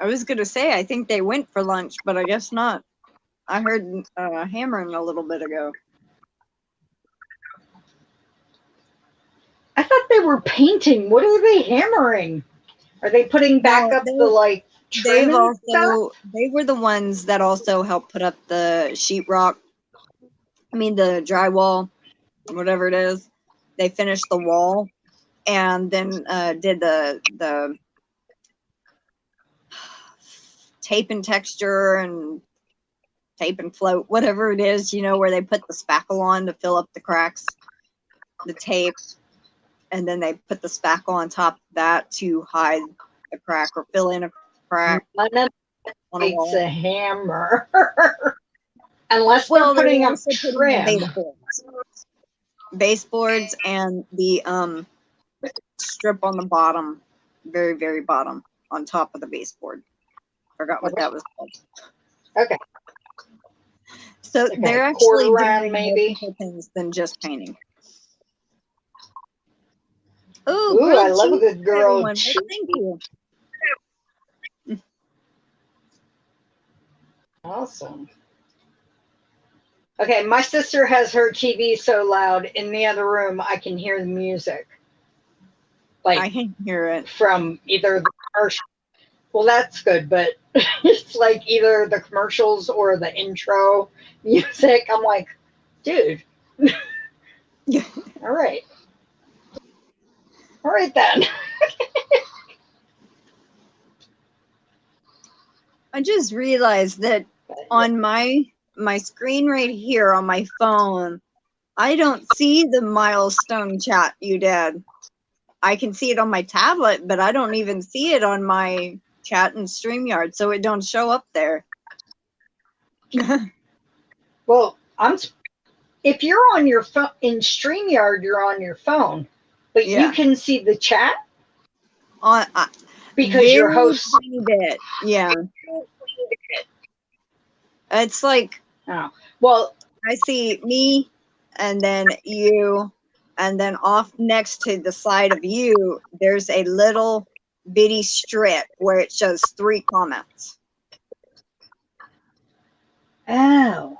I was going to say, I think they went for lunch, but I guess not. I heard hammering a little bit ago. I thought they were painting. What are they hammering? Are they putting back up the like trim and stuff? They were the ones that also helped put up the sheetrock. I mean the drywall, whatever it is. They finished the wall and then did the tape and texture and tape and float, whatever it is, you know, where they put the spackle on to fill up the cracks, the tape, and then they put the spackle on top of that to hide a crack or fill in a crack. It's a hammer. Unless they're putting up trim. Baseboards and the strip on the bottom, very, very bottom, on top of the baseboard. Forgot what that was called. Okay. So they're actually doing multiple things than just painting. Ooh, I love a good girl. Well, thank you. Awesome. Okay, my sister has her TV so loud in the other room I can hear the music. Like I can hear it from either the commercial. Well, that's good, but it's like either the commercials or the intro music. I'm like, dude. All right. All right then. I just realized that on my screen right here on my phone, I don't see the milestone chat you did. I can see it on my tablet, but I don't even see it on my chat and StreamYard, so it don't show up there. Well, if you're on your phone in StreamYard, you're on your phone, but Yeah. you can see the chat On because your host. Bit. Yeah. It's like, Oh, well, I see me and then you, and then off next to the side of you, there's a little bitty strip where it shows 3 comments. oh.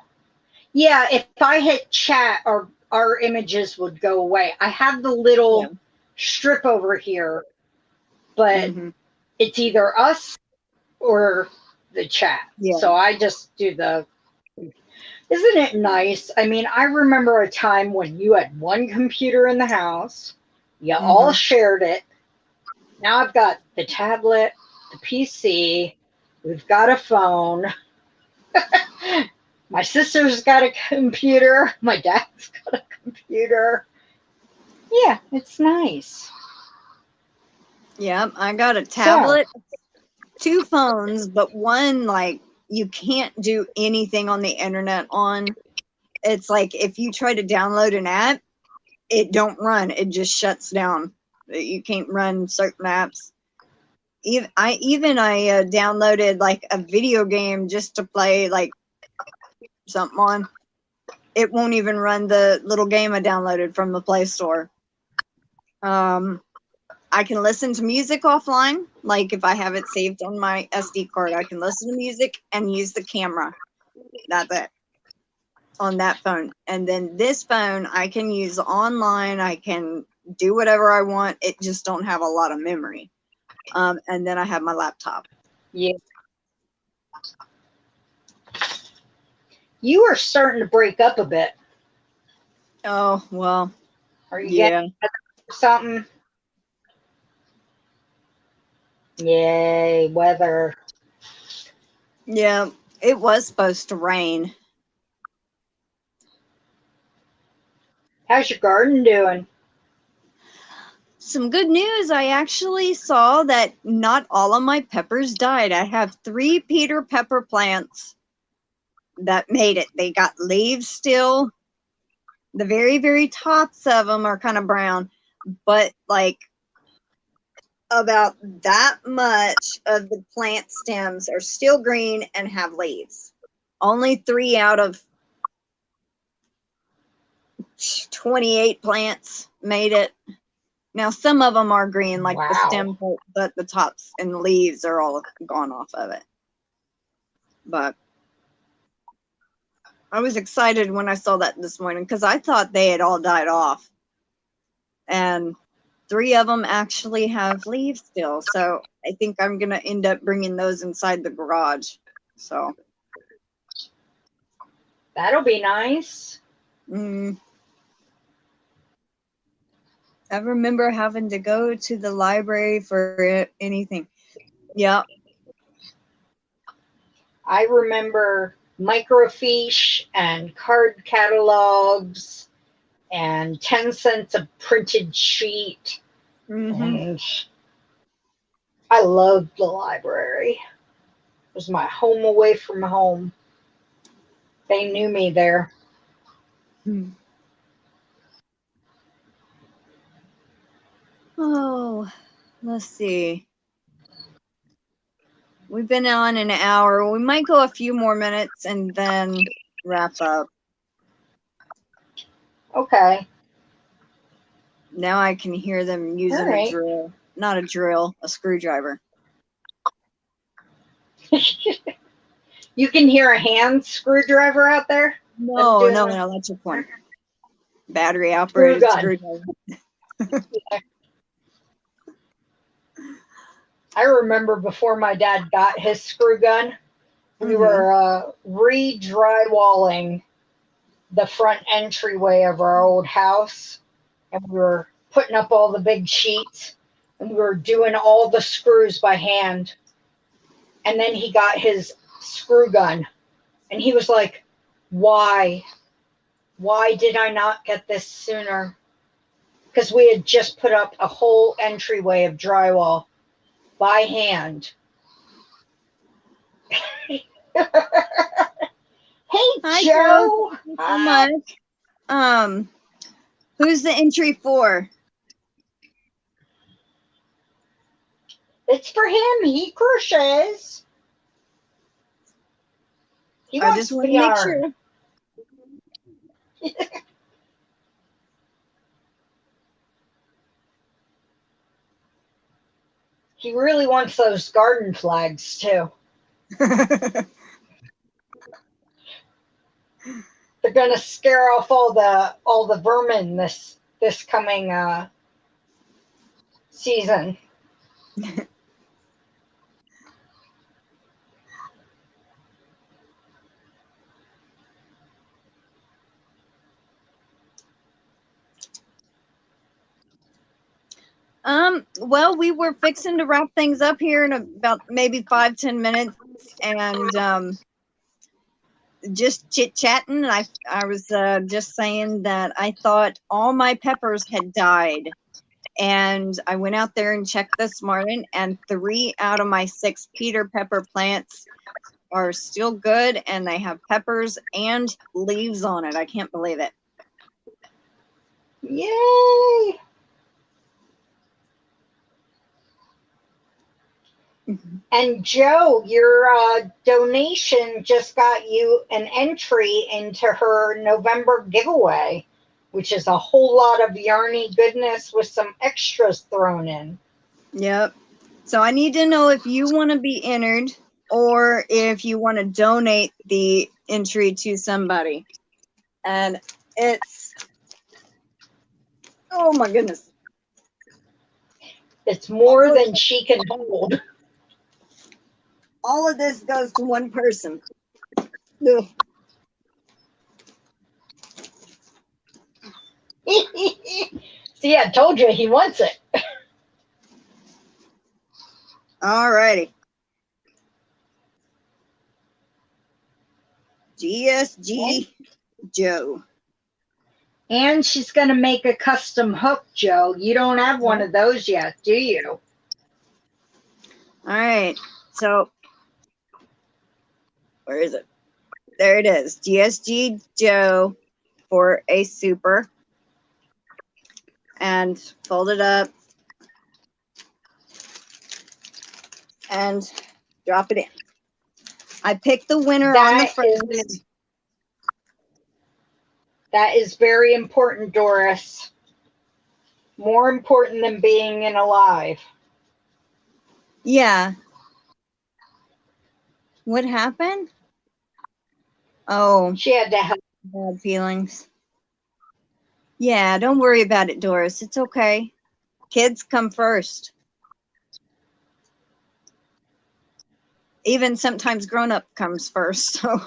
Yeah, if I hit chat, our images would go away. I have the little strip over here, but it's either us or the chat. Yeah. So I just do the. Isn't it nice? I mean, I remember a time when you had one computer in the house, you all shared it. Now I've got the tablet, the PC, we've got a phone. My sister's got a computer. My dad's got a computer. Yeah, it's nice. Yeah, I got a tablet, 2 phones, but one, like, you can't do anything on the internet on. It's like if you try to download an app, it don't run. It just shuts down. You can't run certain apps. I downloaded like a video game just to play like something on. It won't even run the little game I downloaded from the Play Store. I can listen to music offline. Like if I have it saved on my SD card, I can listen to music and use the camera. That's it. On that phone. And then this phone I can use online. I can do whatever I want. It just don't have a lot of memory. And then I have my laptop. Yeah. You are starting to break up a bit. Oh, well. Are you getting something? Yay, weather. Yeah, it was supposed to rain. How's your garden doing? Some good news. I actually saw that not all of my peppers died. I have 3 Peter pepper plants that made it. They got leaves still. The very, very tops of them are kind of brown, but like about that much of the plant stems are still green and have leaves. Only 3 out of 28 plants made it. Now, some of them are green, like the stem, but the tops and the leaves are all gone off of it. But I was excited when I saw that this morning because I thought they had all died off. And 3 of them actually have leaves still. So I think I'm going to end up bringing those inside the garage. So that'll be nice. I remember having to go to the library for anything. Yeah. I remember microfiche and card catalogs and 10 cents a printed sheet. And I loved the library. It was my home away from home. They knew me there. Oh, let's see. We've been on an hour. We might go a few more minutes and then wrap up. Okay. Now I can hear them using a drill. Not a drill, a screwdriver. You can hear a hand screwdriver out there? No, doing no, the an electric one. Battery screw operated gun. screwdriver. I remember before my dad got his screw gun, we were re-drywalling the front entryway of our old house, and we were putting up all the big sheets, and we were doing all the screws by hand. And then he got his screw gun, and he was like, why did I not get this sooner? Because we had just put up a whole entryway of drywall by hand. Hey, Hi, Joe. Thank you so much. Who's the entry for? It's for him. He crochets. He I wants just the want to make yarn. sure. He really wants those garden flags too. They're gonna scare off all the vermin this coming season. Well, we were fixing to wrap things up here in about maybe 5-10 minutes, and just chit-chatting. I was just saying that I thought all my peppers had died, and I went out there and checked this morning, and 3 out of my 6 Peter pepper plants are still good, and they have peppers and leaves on it. I can't believe it. Yay! And Joe, your donation just got you an entry into her November giveaway, which is a whole lot of yarny goodness with some extras thrown in. Yep. So I need to know if you want to be entered or if you want to donate the entry to somebody. And it's, oh my goodness. It's more than she can hold. All of this goes to one person. Ugh. See, I told you he wants it. All righty. GSG Joe. And she's going to make a custom hook, Joe. You don't have one of those yet, do you? All right. So, where is it? There it is. GSG Joe for a super. And fold it up. And drop it in. I picked the winner on the front. That is very important, Doris. More important than being in alive. Yeah. What happened? Oh. She had to have bad feelings. Yeah, don't worry about it, Doris. It's okay. Kids come first. Even sometimes grown-up comes first, so.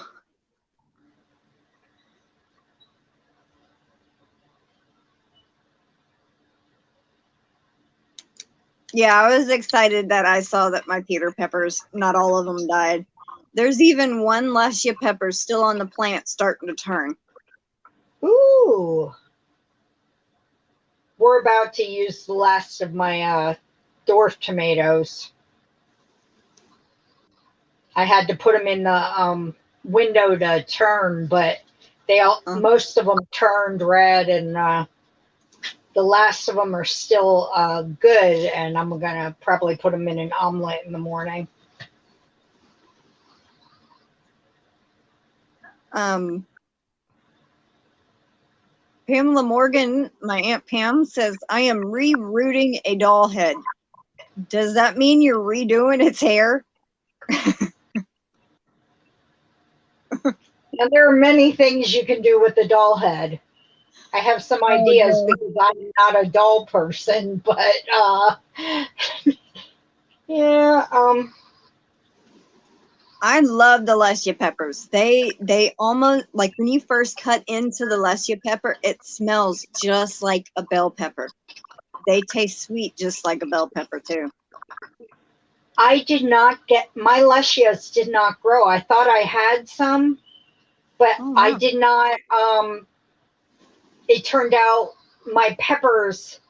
Yeah, I was excited that I saw that my Peter peppers, not all of them died. There's even one Luscia pepper still on the plant starting to turn. Ooh. We're about to use the last of my dwarf tomatoes. I had to put them in the window to turn, but they all most of them turned red, and the last of them are still good, and I'm gonna probably put them in an omelet in the morning. Pamela Morgan, my Aunt Pam, says, I am rerooting a doll head. Does that mean you're redoing its hair? Now, there are many things you can do with the doll head. I have some ideas no. because I'm not a doll person, but yeah, I love the Lessia peppers. They almost, like when you first cut into the Lessia pepper, it smells just like a bell pepper. They taste sweet just like a bell pepper too. I did not get, my Lessias did not grow. I thought I had some, but Oh, I wow. did not. It turned out my peppers,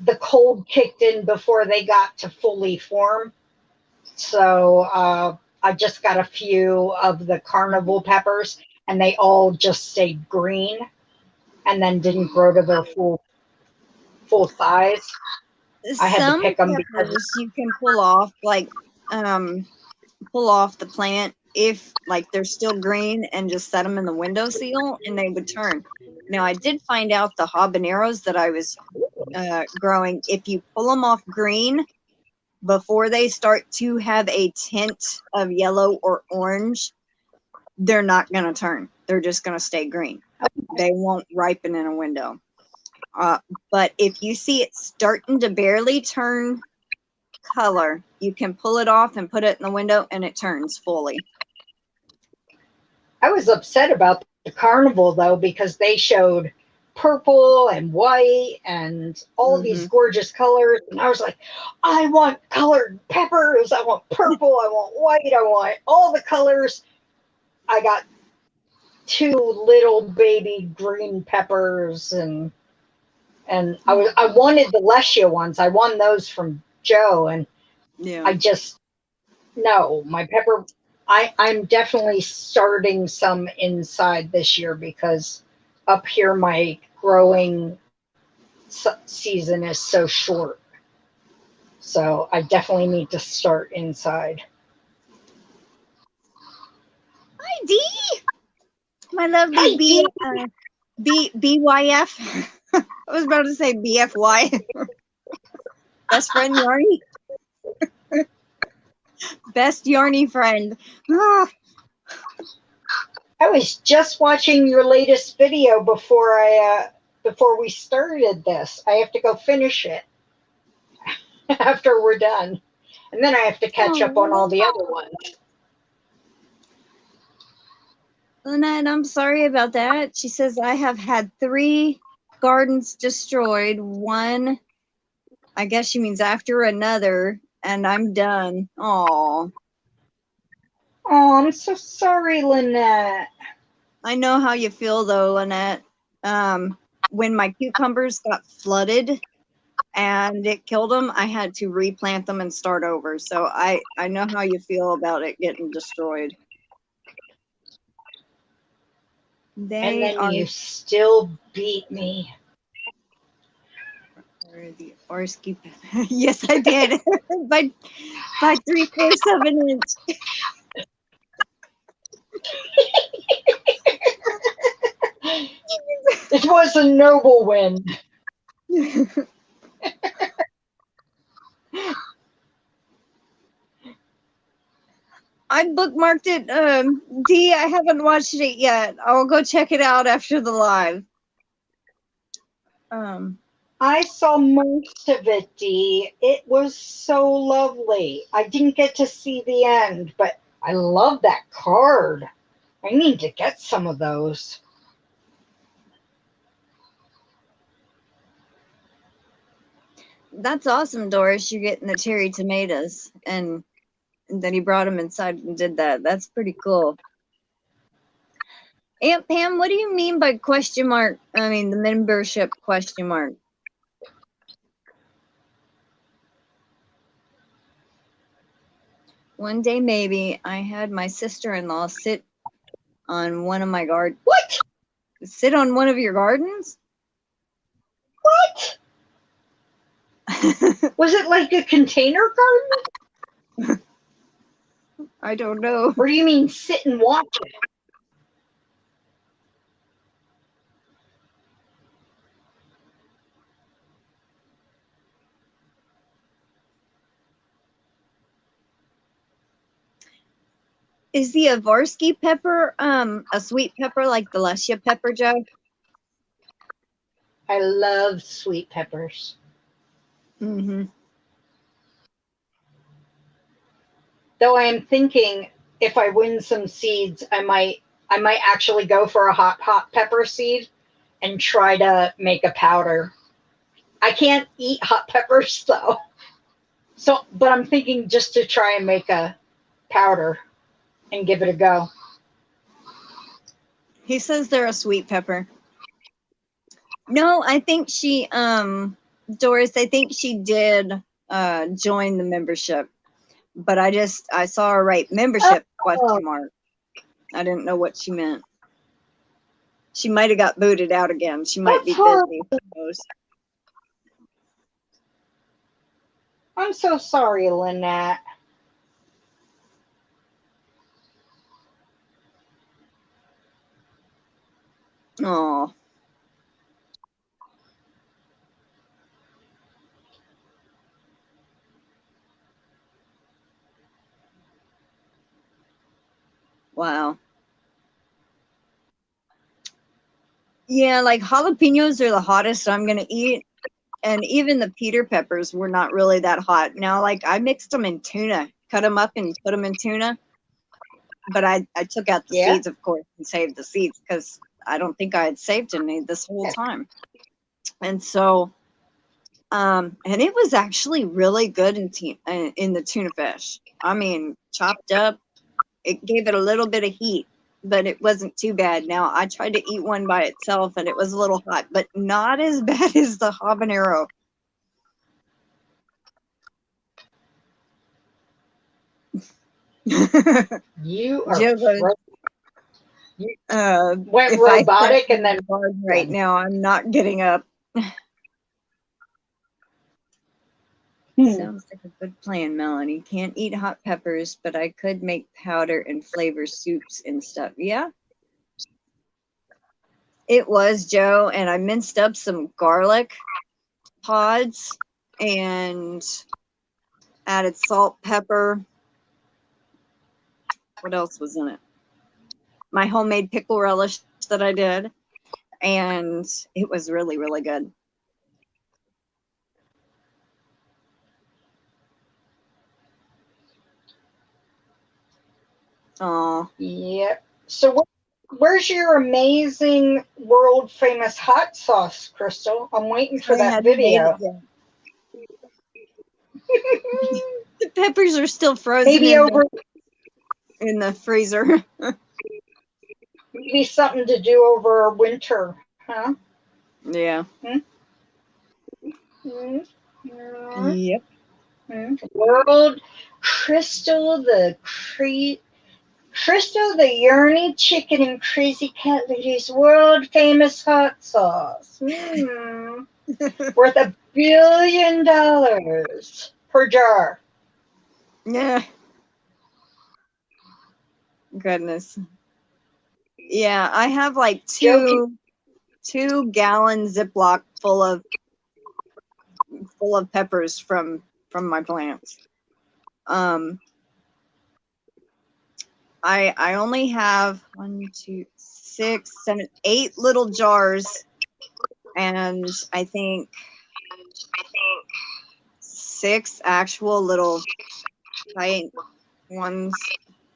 the cold kicked in before they got to fully form. So I just got a few of the carnival peppers, and they all just stayed green and then didn't grow to their full size. I had to Some pick them because peppers you can pull off, like pull off the plant if like they're still green and just set them in the windowsill and they would turn. Now I did find out the habaneros that I was growing, if you pull them off green before they start to have a tint of yellow or orange, they're not going to turn. They're just going to stay green. They won't ripen in a window. But if you see it starting to barely turn color, you can pull it off and put it in the window and it turns fully. I was upset about the carnival though, because they showed purple and white and all these gorgeous colors. And I was like, I want colored peppers. I want purple. I want white. I want all the colors. I got 2 little baby green peppers, and I wanted the Lescia ones. I won those from Joe, and Yeah. I just, no, my pepper, I'm definitely starting some inside this year because up here my growing season is so short. So I definitely need to start inside. Hi, Dee. My lovely Hi, Dee. BYF. I was about to say BFY. Best friend Yarny. Best Yarny friend. Ah. I was just watching your latest video before before we started this. I have to go finish it after we're done. And then I have to catch up on all the other ones. Lynette, I'm sorry about that. She says, I have had 3 gardens destroyed. One, I guess she means after another, and I'm done. Aw. Oh, I'm so sorry, Lynette. I know how you feel, though, Lynette. When my cucumbers got flooded and it killed them, I had to replant them and start over. So I know how you feel about it getting destroyed. And They then are... you still beat me. The Orsky. Yes, I did. by 3/4 of an inch. It was a noble win. I bookmarked it. Dee, I haven't watched it yet. I'll go check it out after the live. I saw most of it, Dee. It was so lovely. I didn't get to see the end, but I love that card. I need to get some of those. That's awesome, Doris. You're getting the cherry tomatoes, and then he brought them inside and did that. That's pretty cool. Aunt Pam, what do you mean by question mark? I mean, the membership question mark. One day, maybe, I had my sister-in-law sit on one of my gardens. What? Sit on one of your gardens? What? Was it like a container garden? I don't know. Or do you mean sit and watch it? Is the Avarsky pepper a sweet pepper like the Luscia pepper, Joe? I love sweet peppers. Mm-hmm. Though I am thinking if I win some seeds, I might actually go for a hot pepper seed and try to make a powder. I can't eat hot peppers though. So, but I'm thinking just to try and make a powder and give it a go. He says they're a sweet pepper. No, I think she, Doris, I think she did join the membership, but I saw her write membership question mark. I didn't know what she meant. She might have got booted out again. She might be busy. I'm so sorry, Lynette. Oh. Wow. Yeah, like jalapenos are the hottest I'm going to eat. And even the Peter peppers were not really that hot. Now, like I mixed them in tuna, cut them up and put them in tuna. But I took out the seeds, of course, and saved the seeds because I don't think I had saved any this whole time. And so, and it was actually really good in the tuna fish. I mean, chopped up, it gave it a little bit of heat, but it wasn't too bad. Now, I tried to eat one by itself and it was a little hot, but not as bad as the habanero. You are went robotic and then right now I'm not getting up. Sounds like a good plan, Melanie. Can't eat hot peppers, but I could make powder and flavor soups and stuff. Yeah, it was, Joe, and I minced up some garlic pods and added salt, pepper. What else was in it? My homemade pickle relish that I did, and it was really, really good. Oh, yep. So where's your amazing world famous hot sauce, Crystal? I'm waiting for that video. The peppers are still frozen. Maybe in the freezer. Maybe something to do over winter, huh? Yeah. Yep. World Crystal the Yarny Chicken and Crazy Cat Lady's world famous hot sauce. Worth $1 billion per jar. Yeah. Goodness. Yeah, I have like two gallon Ziploc full of peppers from my plants. I only have 1, 2, 6, 7, 8 little jars, and I think 6 actual little giant ones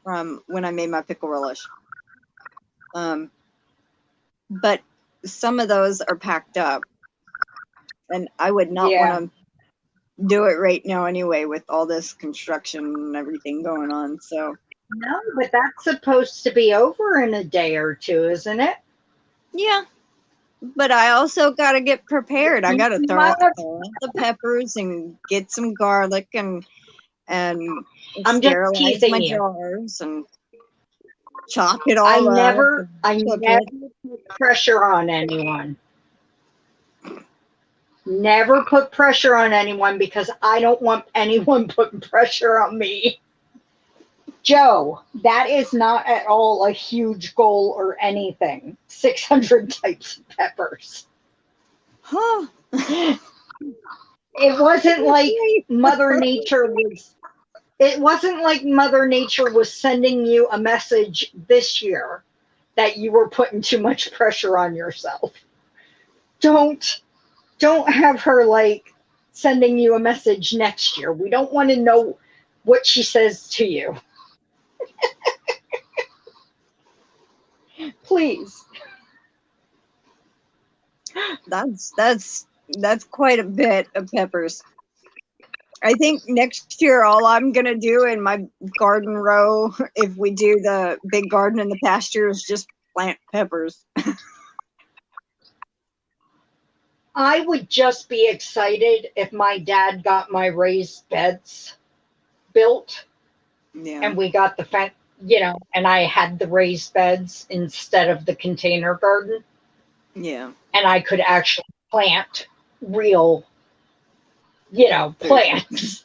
from when I made my pickle relish. But some of those are packed up, and I would not want to do it right now anyway with all this construction and everything going on. So no, but that's supposed to be over in a day or two, isn't it? Yeah, but I also got to get prepared. I got to throw out the peppers and get some garlic and I'm sterilize my jars and chop it all up. I never put pressure on anyone. Never put pressure on anyone because I don't want anyone putting pressure on me. Joe, that is not at all a huge goal or anything. 600 types of peppers. Huh. It wasn't like Mother Nature was It wasn't like Mother Nature was sending you a message this year that you were putting too much pressure on yourself. Don't have her like sending you a message next year. We don't want to know what she says to you. Please. That's quite a bit of peppers. I think next year all I'm gonna do in my garden row, if we do the big garden in the pasture, is just plant peppers. I would just be excited if my dad got my raised beds built. Yeah. And we got the fence, you know, and I had the raised beds instead of the container garden. Yeah. And I could actually plant real, you know, plants.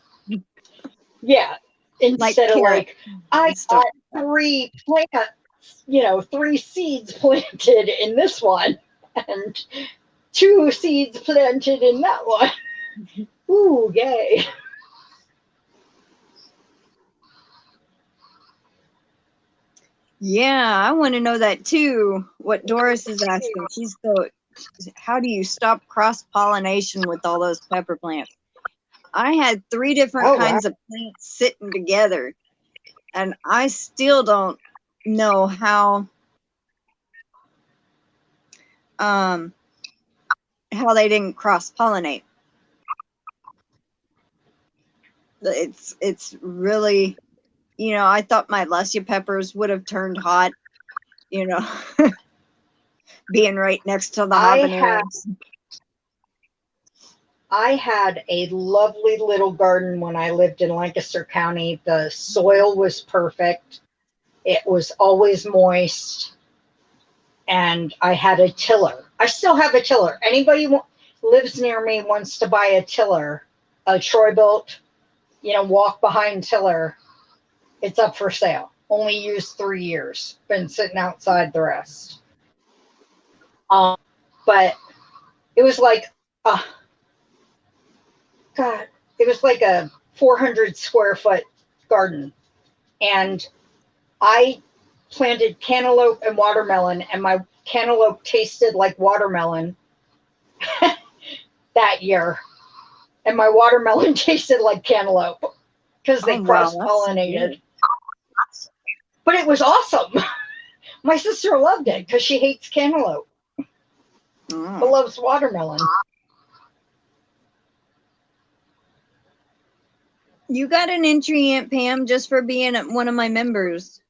Yeah. Instead of like, I got 3 plants, you know, 3 seeds planted in this one and 2 seeds planted in that one. Ooh, yay. Yeah, I want to know that too. What Doris is asking. She's the, how do you stop cross-pollination with all those pepper plants? I had 3 different kinds of plants sitting together, and I still don't know how they didn't cross-pollinate. It's really, you know, I thought my Luscia peppers would have turned hot, you know, being right next to the habaneros. I had a lovely little garden when I lived in Lancaster County. The soil was perfect. It was always moist. And I had a tiller. I still have a tiller. Anybody lives near me wants to buy a tiller, a Troy-Bilt, you know, walk behind tiller. It's up for sale. Only used 3 years. Been sitting outside the rest. But it was like, God, it was like a 400 square foot garden. And I planted cantaloupe and watermelon, and my cantaloupe tasted like watermelon that year. And my watermelon tasted like cantaloupe because they cross-pollinated. But it was awesome. My sister loved it because she hates cantaloupe, but loves watermelon. You got an entry, Aunt Pam, just for being one of my members.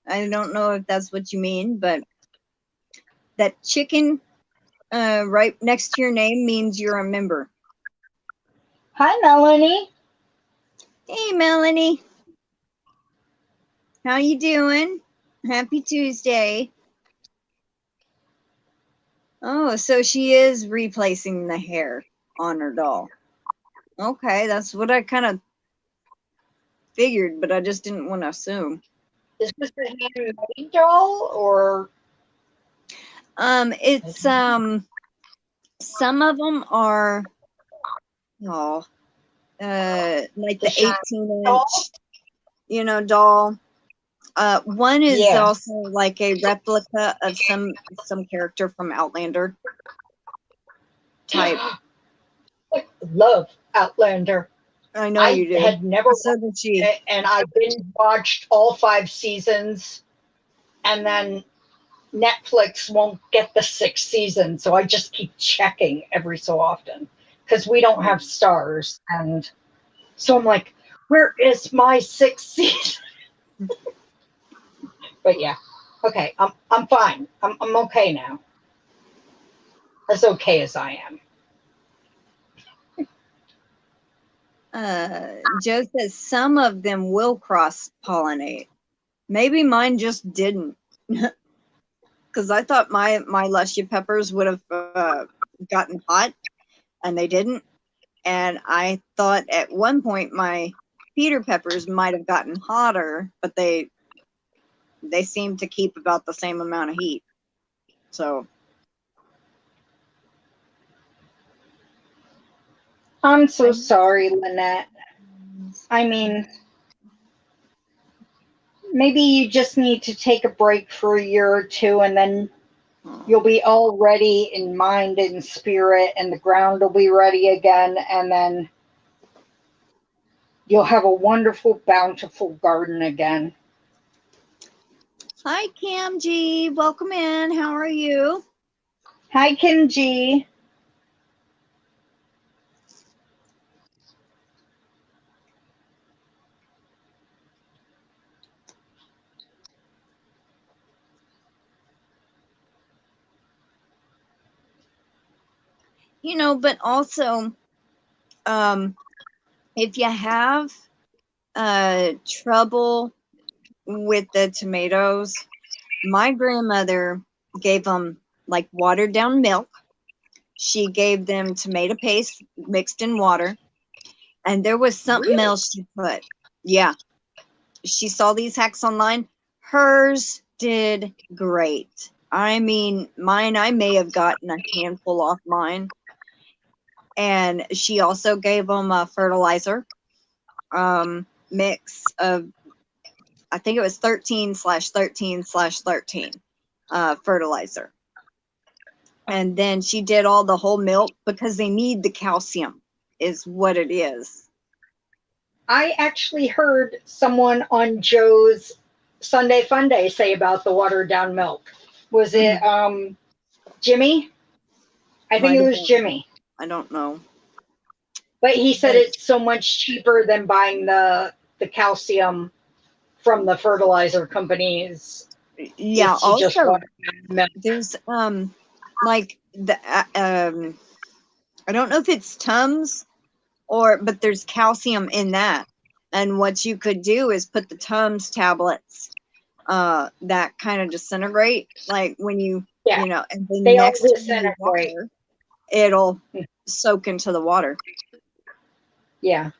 I don't know if that's what you mean, but that chicken right next to your name means you're a member. Hi, Melanie. Hey, Melanie. How you doing? Happy Tuesday. Oh, so she is replacing the hair on her doll. Okay, that's what I kind of figured, but I just didn't want to assume. Is this a handmade doll or? It's some of them are like the 18-inch, you know, doll. One is also like a replica of some character from Outlander type. Love Outlander. I know you do. I had never watched it, and I binge watched all 5 seasons, and then Netflix won't get the 6th season, so I just keep checking every so often because we don't have stars, and so I'm like, where is my 6th season? But yeah, okay, I'm fine. I'm okay now. As okay as I am. Joe says some of them will cross-pollinate. Maybe mine just didn't. Because I thought my Luscia peppers would have gotten hot, and they didn't. And I thought at one point my Peter peppers might have gotten hotter, but they seem to keep about the same amount of heat. So I'm so sorry, Lynette. I mean, maybe you just need to take a break for a year or two, and then you'll be all ready in mind and spirit, and the ground will be ready again, and then you'll have a wonderful, bountiful garden again. Hi, Cam G. Welcome in. How are you? Hi, Kim G. You know, but also, if you have trouble with the tomatoes, my grandmother gave them like watered down milk. She gave them tomato paste mixed in water, and there was something else she put. Yeah, she saw these hacks online. Hers did great. I mean, mine, I may have gotten a handful off mine. And she also gave them a fertilizer mix of, I think it was 13/13/13 fertilizer. And then she did all the whole milk because they need the calcium, is what it is. I actually heard someone on Joe's Sunday Fun Day say about the watered down milk. Was it Jimmy? I think it was Jimmy. I don't know. But he said it's so much cheaper than buying the calcium from the fertilizer companies. Yeah, also there's like the I don't know if it's Tums but there's calcium in that. And what you could do is put the Tums tablets that kind of disintegrate, like when you you know, and then they next all to the disintegrate. water, it'll soak into the water. Yeah.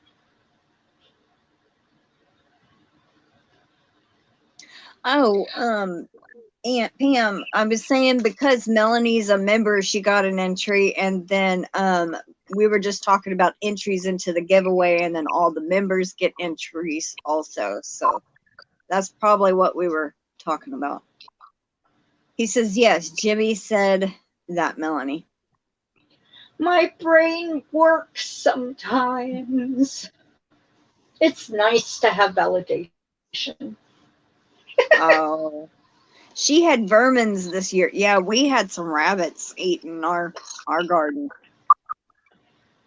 Oh, Aunt Pam, I was saying because Melanie's a member, she got an entry, and then we were just talking about entries into the giveaway, and then all the members get entries also. So that's probably what we were talking about. He says, yes, Jimmy said that, Melanie. My brain works sometimes. It's nice to have validation. Oh, she had vermins this year. Yeah, we had some rabbits eating our garden.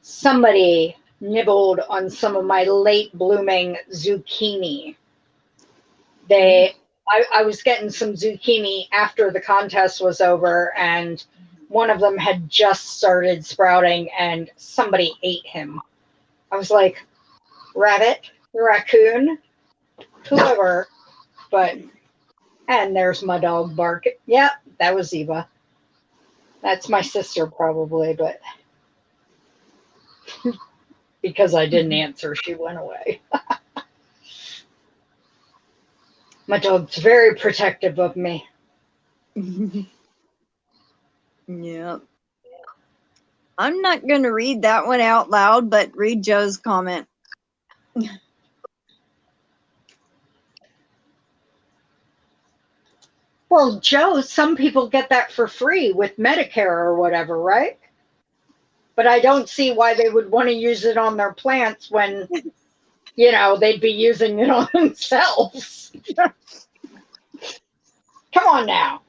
Somebody nibbled on some of my late blooming zucchini. I was getting some zucchini after the contest was over, and one of them had just started sprouting, and somebody ate him. I was like, rabbit, raccoon, whoever. And there's my dog barking. Yep, that was Eva. That's my sister probably, but because I didn't answer, she went away. My dog's very protective of me. Yep. I'm not going to read that one out loud, but read Joe's comment. Well, Joe, some people get that for free with Medicare or whatever, right? But I don't see why they would want to use it on their plants when, you know, they'd be using it on themselves. Come on now.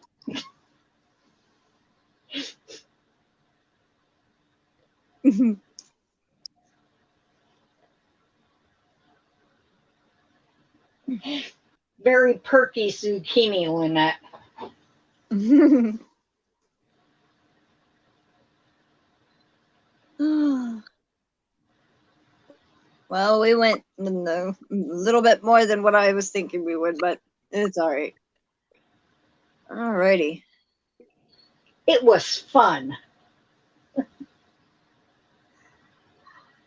Very perky zucchini, Lynette. Well, we went a little bit more than what I was thinking we would, but it's all right. All righty. It was fun.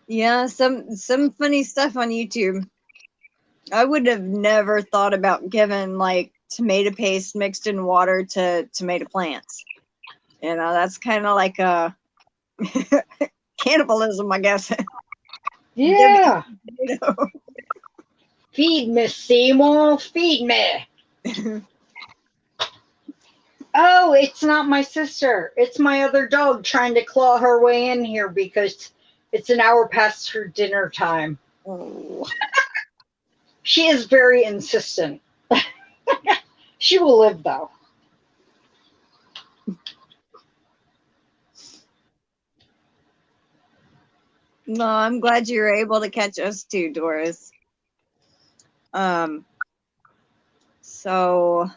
Yeah, some funny stuff on YouTube. I would have never thought about giving like tomato paste mixed in water to tomato plants. You know, that's kind of like a cannibalism, I guess. Yeah. Feed me, Seymour, feed me. Oh, it's not my sister. It's my other dog trying to claw her way in here because it's an hour past her dinner time. Oh. She is very insistent. She will live, though. No, I'm glad you were able to catch us too, Doris. So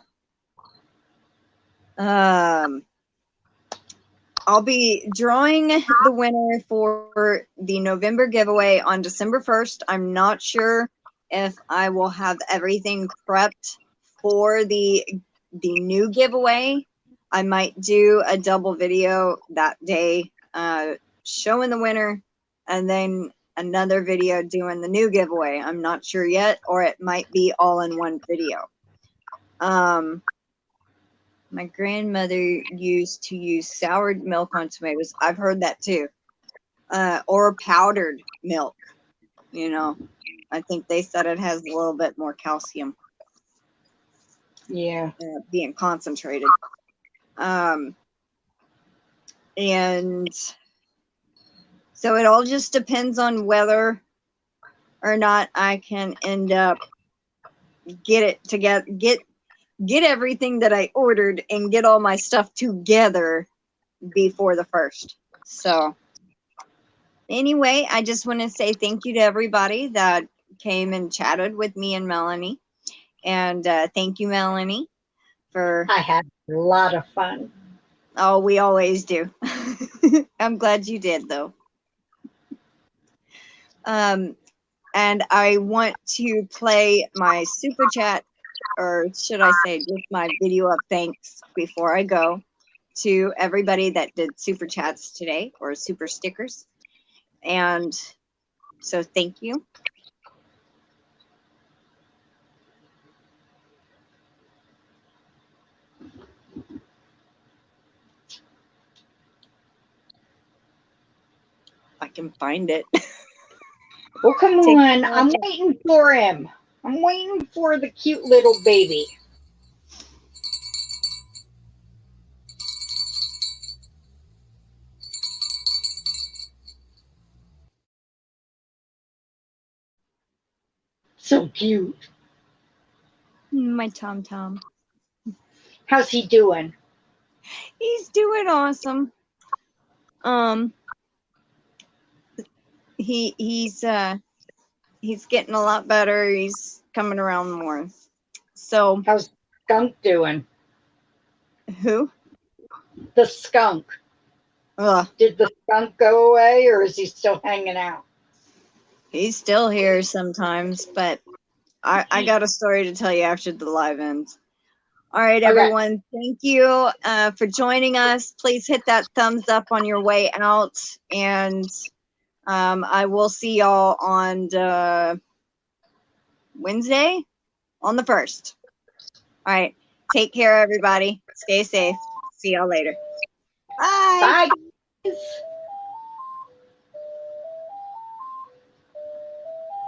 I'll be drawing the winner for the November giveaway on December 1st. I'm not sure if I will have everything prepped for the new giveaway. I might do a double video that day showing the winner and then another video doing the new giveaway. I'm not sure yet, or it might be all in one video. My grandmother used to use soured milk on tomatoes. I've heard that too. Or powdered milk. You know, I think they said it has a little bit more calcium. Yeah. Being concentrated. And so it all just depends on whether or not I can end up get everything that I ordered and get all my stuff together before the 1st. So anyway, I just want to say thank you to everybody that came and chatted with me and Melanie. And thank you, Melanie, for... I had a lot of fun. Oh, we always do. I'm glad you did, though. And I want to play my super chat, or should I say just my video of thanks before I go, to everybody that did super chats today, or super stickers. And so thank you. I can find it. Oh, come on. I'm waiting for him. I'm waiting for the cute little baby. So cute. My Tom. How's he doing? He's doing awesome. He's getting a lot better. He's coming around more. So how's Skunk doing? Who? The skunk. Did the skunk go away, or is he still hanging out? He's still here sometimes, but I got a story to tell you after the live ends. All right, everyone. Thank you for joining us. Please hit that thumbs up on your way out, and I will see y'all on Wednesday on the 1st. All right. Take care, everybody. Stay safe. See y'all later. Bye. Bye.